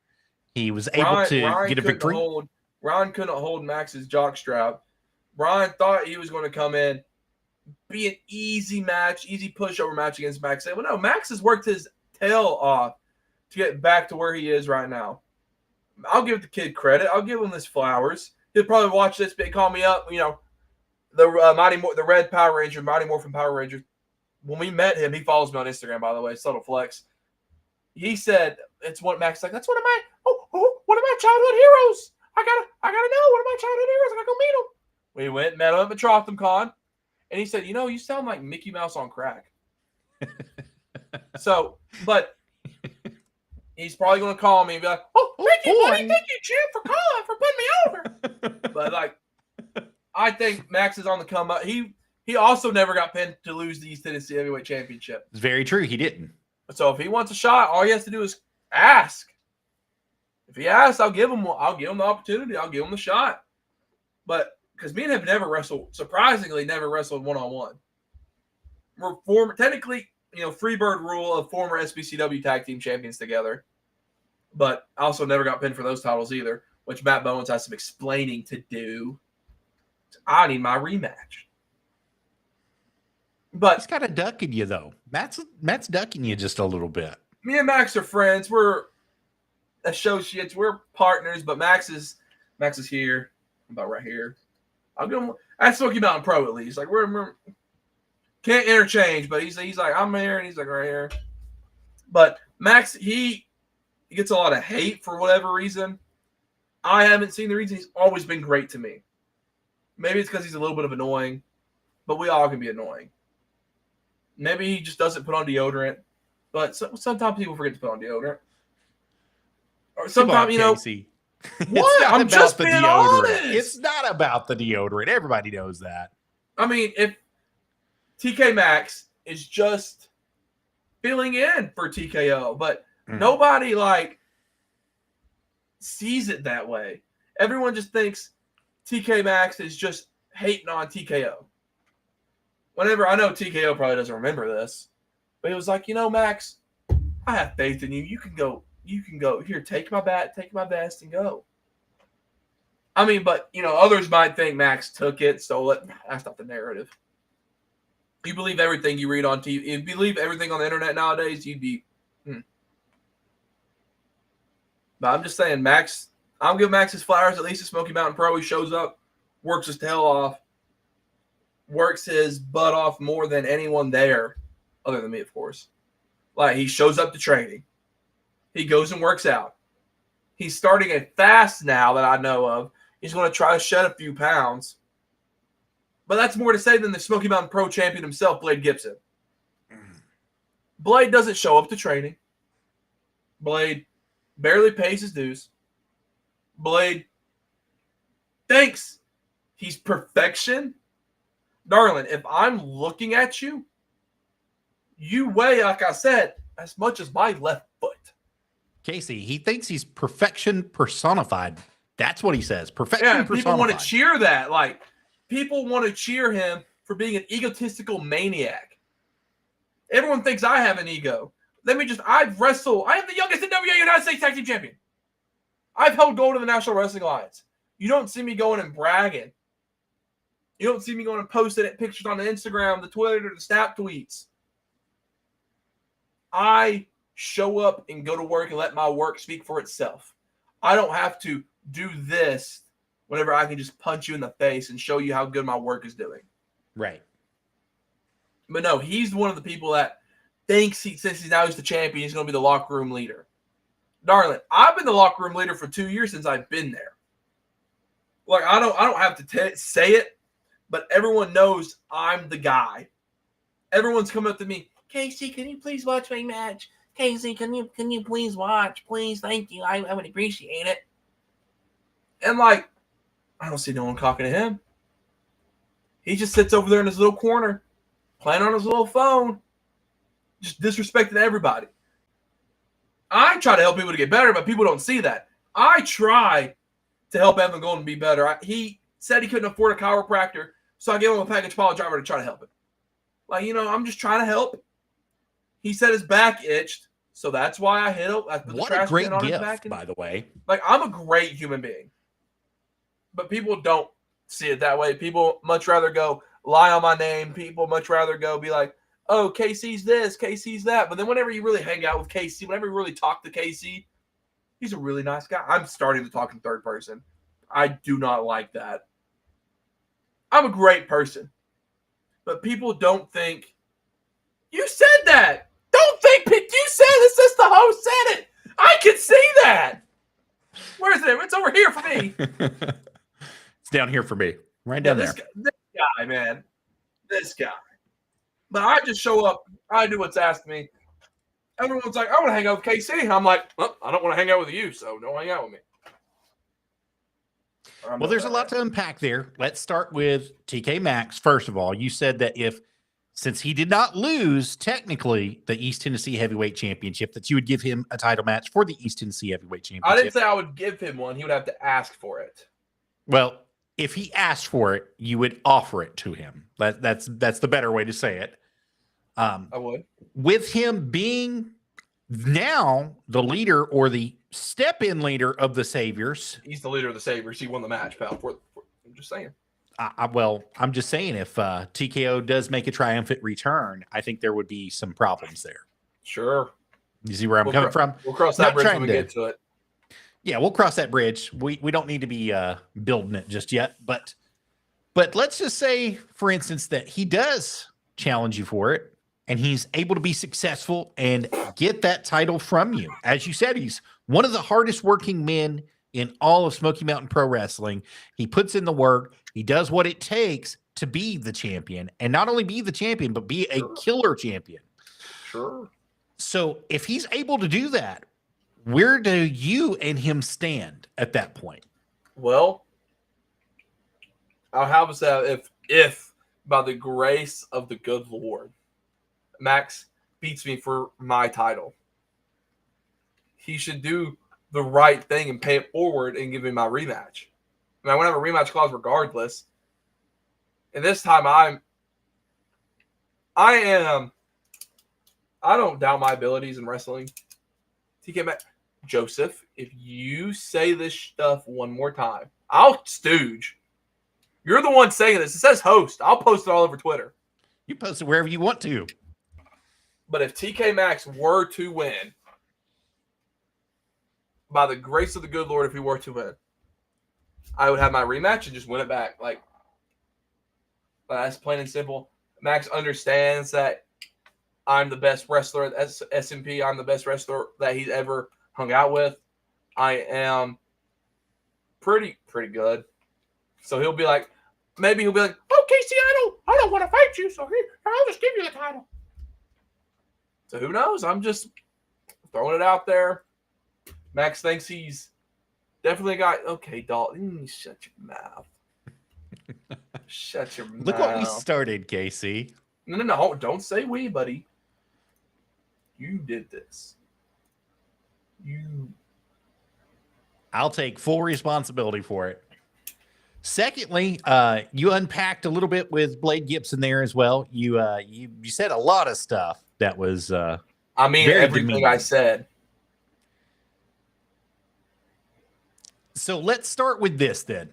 He was able to get a victory. Ryan couldn't hold Max's jockstrap. Ryan thought he was going to come in, be an easy match, easy pushover match against Max. Well, no, Max has worked his tail off to get back to where he is right now. I'll give the kid credit. I'll give him his flowers. He'll probably watch this, but call me up. The Red Power Ranger, Mighty Morphin Power Ranger. When we met him, he follows me on Instagram, by the way. Subtle flex. He said it's what Max like. That's one of my childhood heroes. I gotta know one of my childhood heroes. I gotta go meet him. We went and met him at Metrotham Con, and he said, you sound like Mickey Mouse on crack. So, but he's probably gonna call me and be like, "Oh, Mickey, what do you think you champ for calling for putting me over?" But I think Max is on the come up. He also never got pinned to lose the East Tennessee Heavyweight Championship. It's very true. He didn't. So if he wants a shot, all he has to do is ask. If he asks, I'll give him the opportunity. I'll give him the shot. But because me and him surprisingly never wrestled one-on-one. We're technically, Freebird rule of former SBCW tag team champions together. But I also never got pinned for those titles either, which Matt Bowens has some explaining to do. I need my rematch. But he's kind of ducking you, though. Matt's ducking you just a little bit. Me and Max are friends. We're associates. We're partners. But Max is here, about right here. I'll give him. That's Smoky Mountain Pro at least. Like we're can't interchange, but he's like I'm here and he's like right here. But Max he gets a lot of hate for whatever reason. I haven't seen the reason. He's always been great to me. Maybe it's because he's a little bit of annoying, but we all can be annoying. Maybe he just doesn't put on deodorant, but sometimes people forget to put on deodorant. Or sometimes, What? I'm just being honest. It's not about the deodorant. Everybody knows that. I mean, if TK Maxx is just filling in for TKO, but nobody like sees it that way. Everyone just thinks TK Maxx is just hating on TKO. Whenever I know TKO probably doesn't remember this, but he was like, Max, I have faith in you. You can go. Here, take my bat, take my vest, and go. I mean, but others might think Max took it, stole it. That's not the narrative. You believe everything you read on TV. If you believe everything on the internet nowadays, you'd be. But I'm just saying, Max. I'll give Max his flowers. At least at Smoky Mountain Pro, he shows up, works his tail off, works his butt off more than anyone there, other than me, of course. Like, he shows up to training. He goes and works out. He's starting a fast now that I know of. He's going to try to shed a few pounds. But that's more to say than the Smoky Mountain Pro champion himself, Blade Gibson. Blade doesn't show up to training. Blade barely pays his dues. Blade thinks he's perfection. Darling, if I'm looking at you, you weigh, like I said, as much as my left foot. Casey, he thinks he's perfection personified. That's what he says. Perfection personified. People want to cheer that. Like, people want to cheer him for being an egotistical maniac. Everyone thinks I have an ego. I've wrestled. I am the youngest NWA United States Tag Team Champion. I've held gold in the National Wrestling Alliance. You don't see me going and bragging. You don't see me going and posting pictures on the Instagram, the Twitter, the Snap tweets. I show up and go to work and let my work speak for itself. I don't have to do this whenever I can just punch you in the face and show you how good my work is doing. Right. But no, he's one of the people that thinks since he's the champion, he's going to be the locker room leader. Darling, I've been the locker room leader for 2 years since I've been there. Like, I don't have to say it, but everyone knows I'm the guy. Everyone's coming up to me, Casey, can you please watch my match? Casey, can you please watch? Please, thank you. I would appreciate it. And like, I don't see no one talking to him. He just sits over there in his little corner, playing on his little phone, just disrespecting everybody. I try to help people to get better, but people don't see that. I try to help Evan Golden be better. He said he couldn't afford a chiropractor, so I gave him a package pilot driver to try to help him. Like, I'm just trying to help. He said his back itched, so that's why I hit him. What a great gift, by the way. Like, I'm a great human being. But people don't see it that way. People much rather go lie on my name. People much rather go be like, oh, KC's this, KC's that. But then whenever you really hang out with KC, whenever you really talk to KC, he's a really nice guy. I'm starting to talk in third person. I do not like that. I'm a great person. But people don't think, you said that. Don't think you said it since the host said it. I can see that. Where is it? It's over here for me. It's down here for me. Right down there. This guy, man. This guy. But I just show up. I do what's asked me. Everyone's like, I want to hang out with KC. I'm like, well, I don't want to hang out with you, so don't hang out with me. Well, there's a lot to unpack there. Let's start with TK Maxx. First of all, you said that since he did not lose technically the East Tennessee Heavyweight Championship, that you would give him a title match for the East Tennessee Heavyweight Championship. I didn't say I would give him one. He would have to ask for it. Well, if he asked for it, you would offer it to him. That's the better way to say it. I would. With him being now the leader or the step-in leader of the Saviors. He's the leader of the Saviors. He won the match, pal. I'm just saying. I'm just saying if TKO does make a triumphant return, I think there would be some problems there. Sure. You see where I'm coming from? We'll cross that bridge when we get to it. Yeah, we'll cross that bridge. We don't need to be building it just yet. But let's just say, for instance, that he does challenge you for it, and he's able to be successful and get that title from you. As you said, he's one of the hardest working men in all of Smoky Mountain Pro Wrestling. He puts in the work. He does what it takes to be the champion, and not only be the champion, but be a killer champion. Sure. So if he's able to do that, Where do you and him stand at that point? Well, I'll have us that if by the grace of the good Lord, Max beats me for my title, he should do the right thing and pay it forward and give me my rematch. I mean, I won't have a rematch clause regardless. And this time I don't doubt my abilities in wrestling. TK Maxx, Joseph, if you say this stuff one more time, I'll stooge. You're the one saying this. It says host. I'll post it all over Twitter. You post it wherever you want to. But if TK Maxx were to win, by the grace of the good Lord, if he were to win, I would have my rematch and just win it back. Like, that's plain and simple. Max understands that I'm the best wrestler at SMP. I'm the best wrestler that he's ever hung out with. I am pretty good. So he'll be like, maybe he'll be like, "Oh, Casey, I don't want to fight you, so here, I'll just give you the title." So who knows? I'm just throwing it out there. Max thinks he's definitely got. Okay, Dalton, shut your mouth. Shut your mouth. Look what we started, Casey. No. Don't say we, buddy. You did this. I'll take full responsibility for it. Secondly, you unpacked a little bit with Blade Gibson there as well. You said a lot of stuff that was I mean everything demeaning. I said. So let's start with this then.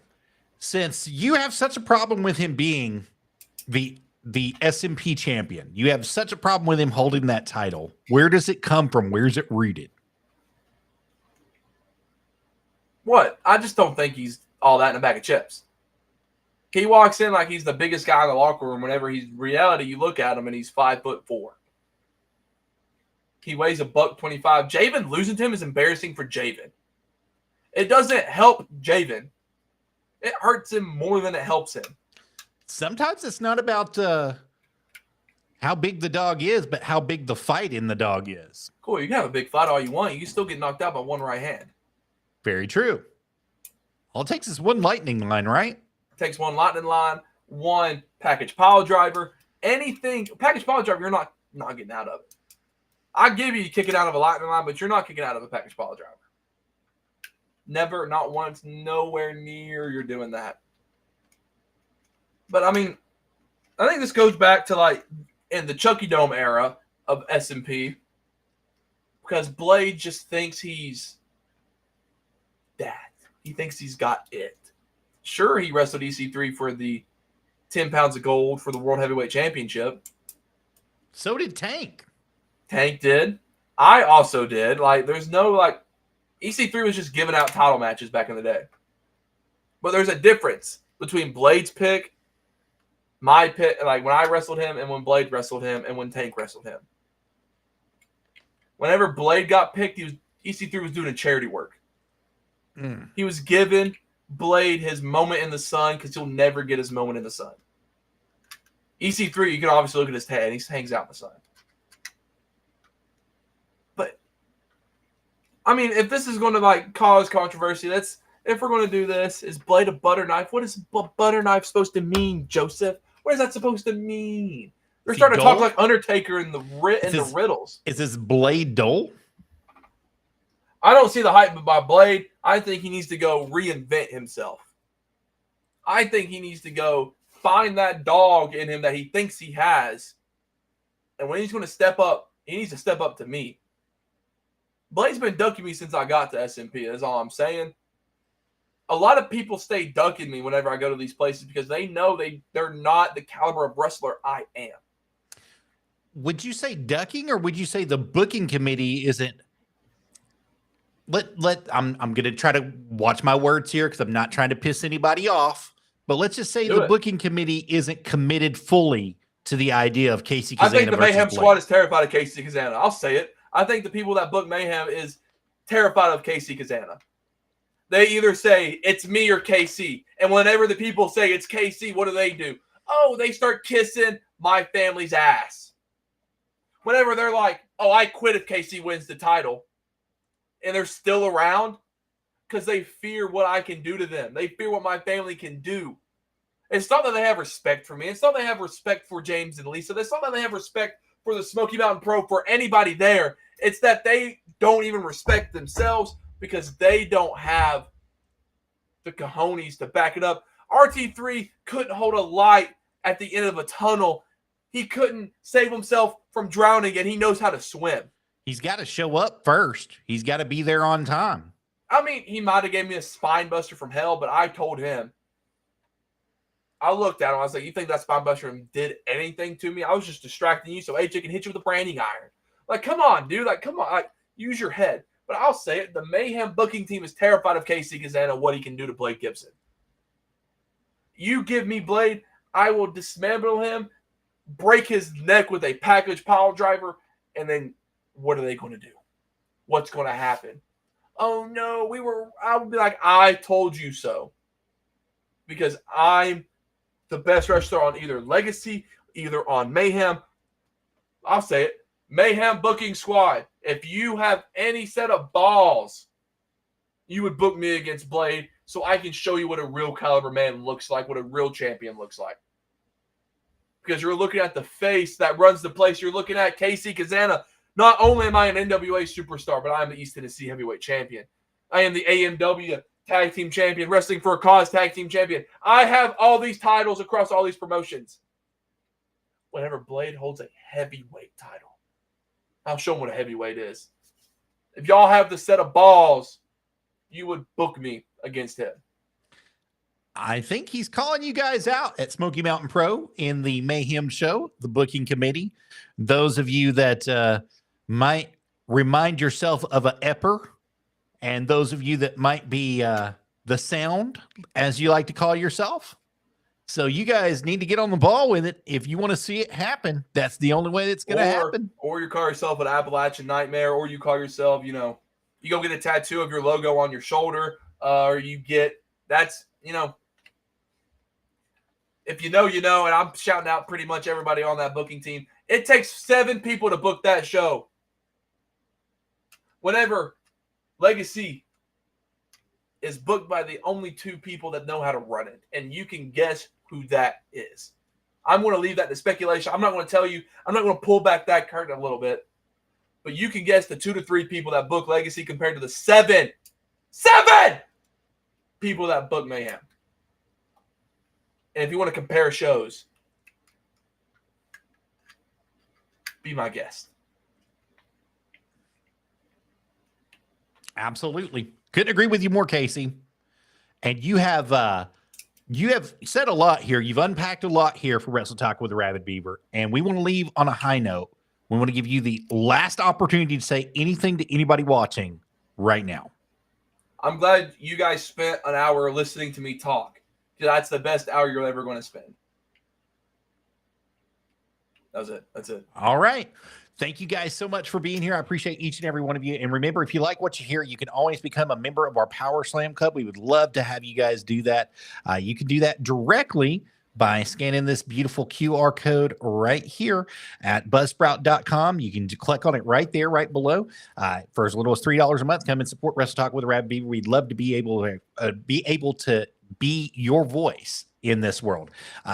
Since you have such a problem with him being the SMP champion, you have such a problem with him holding that title. Where does it come from? Where's it rooted? What? I just don't think he's all that in a bag of chips. He walks in like he's the biggest guy in the locker room. Whenever he's reality, you look at him and he's 5'4". He weighs $125. Javen losing to him is embarrassing for Javen. It doesn't help Javen. It hurts him more than it helps him. Sometimes it's not about how big the dog is, but how big the fight in the dog is. Cool. You can have a big fight all you want. You can still get knocked out by one right hand. Very true. All it takes is one lightning line, right? It takes one lightning line, one package pile driver, anything. Package pile driver, you're not getting out of it. I give you kicking out of a lightning line, but you're not kicking out of a package pile driver. Never, not once, nowhere near you're doing that. But, I mean, I think this goes back to, like, in the Chucky Dome era of SMP, because Blade just thinks he's that. He thinks he's got it. Sure, he wrestled EC3 for the 10 pounds of gold for the World Heavyweight Championship. So did Tank. Tank did. I also did. Like, there's no, like, EC3 was just giving out title matches back in the day. But there's a difference between Blade's pick, my pick, like when I wrestled him and when Blade wrestled him and when Tank wrestled him. Whenever Blade got picked, EC3 was doing a charity work. He was giving Blade his moment in the sun because he'll never get his moment in the sun. EC3, you can obviously look at his head. He hangs out in the sun. But, I mean, if this is going to, like, cause controversy, if we're going to do this, is Blade a butter knife? What is butter knife supposed to mean, Joseph? What is that supposed to mean? They're starting to talk like Undertaker in the riddles. Is this Blade dull? I don't see the hype by Blade. I think he needs to go reinvent himself. I think he needs to go find that dog in him that he thinks he has. And when he's going to step up, he needs to step up to me. Blade's been ducking me since I got to SMP. That's all I'm saying. A lot of people stay ducking me whenever I go to these places because they know they're not the caliber of wrestler I am. Would you say ducking, or would you say the booking committee isn't? I'm going to try to watch my words here because I'm not trying to piss anybody off. But let's just say the booking committee isn't committed fully to the idea of Casey Cazana. I think the Mayhem Blade. squad is terrified of Casey Cazana. I'll say it. I think the people that book Mayhem is terrified of Casey Cazana. They either say it's me or KC, and whenever the people say it's KC, what do? Oh, they start kissing my family's ass. Whenever they're like, "Oh, I quit if KC wins the title," and they're still around because they fear what I can do to them. They fear what my family can do. It's not that they have respect for me. It's not that they have respect for James and Lisa. It's not that they have respect for the Smoky Mountain Pro, for anybody there. It's that they don't even respect themselves because they don't have the cojones to back it up. RT3 couldn't hold a light at the end of a tunnel. He couldn't save himself from drowning, and he knows how to swim. He's got to show up first. He's got to be there on time. I mean, he might have gave me a spine buster from hell, but I told him. I looked at him. I was like, you think that spine buster did anything to me? I was just distracting you so AJ can hit you with a branding iron. Like, come on, dude. Like, come on. Like, use your head. But I'll say it. The Mayhem booking team is terrified of KC Cazana, what he can do to Blade Gibson. You give me Blade, I will dismantle him, break his neck with a package pile driver, and then what are they going to do? What's going to happen? Oh, no, I would be like, I told you so. Because I'm the best wrestler on either Legacy, either on Mayhem. I'll say it. Mayhem booking squad. If you have any set of balls, you would book me against Blade so I can show you what a real caliber man looks like, what a real champion looks like. Because you're looking at the face that runs the place. You're looking at KC Cazana. Not only am I an NWA superstar, but I am the East Tennessee heavyweight champion. I am the AMW tag team champion, Wrestling for a Cause tag team champion. I have all these titles across all these promotions. Whenever Blade holds a heavyweight title, I'll show him what a heavyweight is. If y'all have the set of balls, you would book me against him. I think he's calling you guys out at Smoky Mountain Pro in the Mayhem show, the booking committee. Those of you that might remind yourself of a epper, and those of you that might be the sound, as you like to call yourself. So you guys need to get on the ball with it. If you want to see it happen, that's the only way it's going to happen. Or you call yourself an Appalachian Nightmare, or you call yourself, you go get a tattoo of your logo on your shoulder, or you get, if you know, and I'm shouting out pretty much everybody on that booking team. It takes 7 people to book that show. Whenever Legacy is booked by the only 2 people that know how to run it, and you can guess who that is. I'm going to leave that to speculation. I'm not going to tell you. I'm not going to pull back that curtain a little bit. But you can guess the 2 to 3 people that book Legacy compared to the 7 people that book Mayhem. And if you want to compare shows, be my guest. Absolutely. Couldn't agree with you more, Casey. And you have said a lot here. You've unpacked a lot here for Wrestle Talk with the Rabid Beaver. And we want to leave on a high note. We want to give you the last opportunity to say anything to anybody watching right now. I'm glad you guys spent an hour listening to me talk. That's the best hour you're ever going to spend. That's it. All right. Thank you guys so much for being here. I appreciate each and every one of you. And remember, if you like what you hear, you can always become a member of our Power Slam Club. We would love to have you guys do that. You can do that directly by scanning this beautiful QR code right here at buzzsprout.com. You can click on it right there, right below. For as little as $3 a month, come and support Wrestle Talk with the Rabid Beaver. We'd love to be able to be your voice in this world.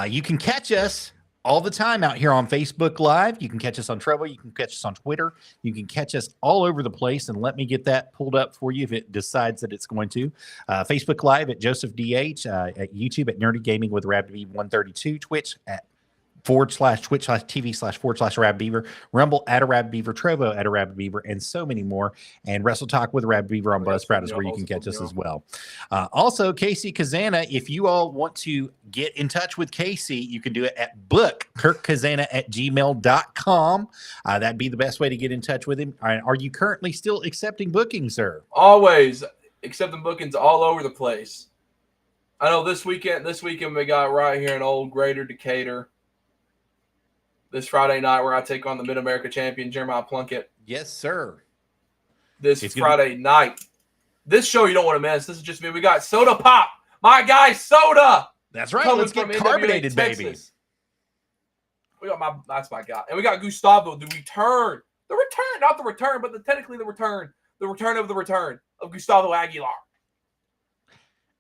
You can catch us all the time out here on Facebook Live. You can catch us on Trevo. You can catch us on Twitter. You can catch us all over the place. And let me get that pulled up for you if it decides that it's going to. Facebook Live at Joseph DH, at YouTube at Nerdy Gaming with Rabid Beaver 132, Twitch at /twitch.tv//Rabid Beaver, Rumble at a Rabid Beaver, Trovo at a Rabid Beaver, and so many more. And Wrestle Talk with Rabid Beaver on Buzzsprout is where you can catch us as well. Also, KC Cazana, if you all want to get in touch with KC, you can do it at bookKirkCazana@gmail.com. That'd be the best way to get in touch with him. Are you currently still accepting bookings, sir? Always accepting bookings all over the place. I know this weekend we got right here in Old Greater Decatur. This Friday night where I take on the Mid-America champion, Jeremiah Plunkett. Yes, sir. This Friday night. This show you don't want to miss. This is just me. We got Soda Pop. My guy, Soda. That's right. Let's get carbonated, baby. That's my guy. And we got Gustavo, the return. The return, not the return, but technically the return. the return of Gustavo Aguilar.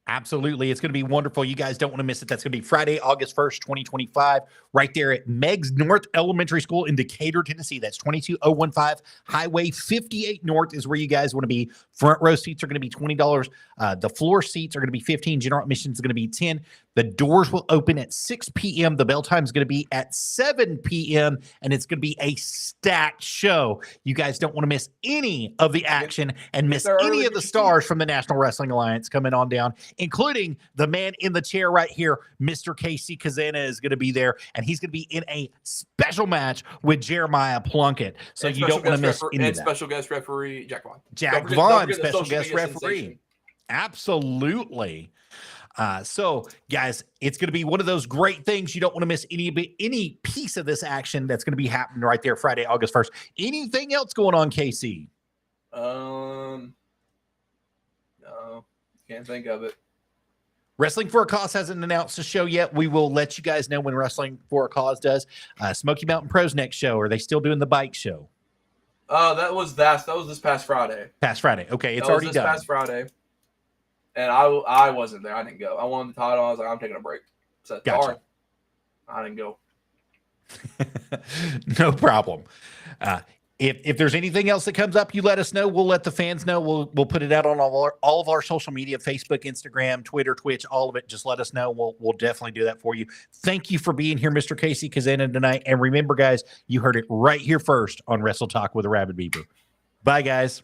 Absolutely. It's going to be wonderful. You guys don't want to miss it. That's going to be Friday, August 1st, 2025, right there at Meigs North Elementary School in Decatur, Tennessee. That's 22015 Highway 58 North is where you guys want to be. Front row seats are going to be $20. The floor seats are going to be $15. General admission is going to be $10. The doors will open at 6 p.m. The bell time is going to be at 7 p.m. and it's going to be a stacked show. You guys don't want to miss any of the action and miss any of the stars from the National Wrestling Alliance coming on down, including the man in the chair right here, Mr. Casey Cazana is going to be there, and he's going to be in a special match with Jeremiah Plunkett. So you don't want to miss any of that. Special guest referee Jack Vaughn. Jack Vaughn, special guest referee. Absolutely. So, guys, it's going to be one of those great things. You don't want to miss any piece of this action that's going to be happening right there Friday, August 1st. Anything else going on, KC? No, can't think of it. Wrestling for a Cause hasn't announced a show yet. We will let you guys know when Wrestling for a Cause does. Smoky Mountain Pro's next show. Are they still doing the bike show? That was this past Friday. Past Friday. Okay, it's already done. Past Friday. And I wasn't there. I didn't go. I won the title. I was like, I'm taking a break. So gotcha. Sorry. I didn't go. No problem. If there's anything else that comes up, you let us know. We'll let the fans know. We'll put it out on all of our social media, Facebook, Instagram, Twitter, Twitch, all of it. Just let us know. We'll definitely do that for you. Thank you for being here, Mr. Casey Cazana, tonight. And remember, guys, you heard it right here first on Wrestle Talk with a Rabid Beaver. Bye, guys.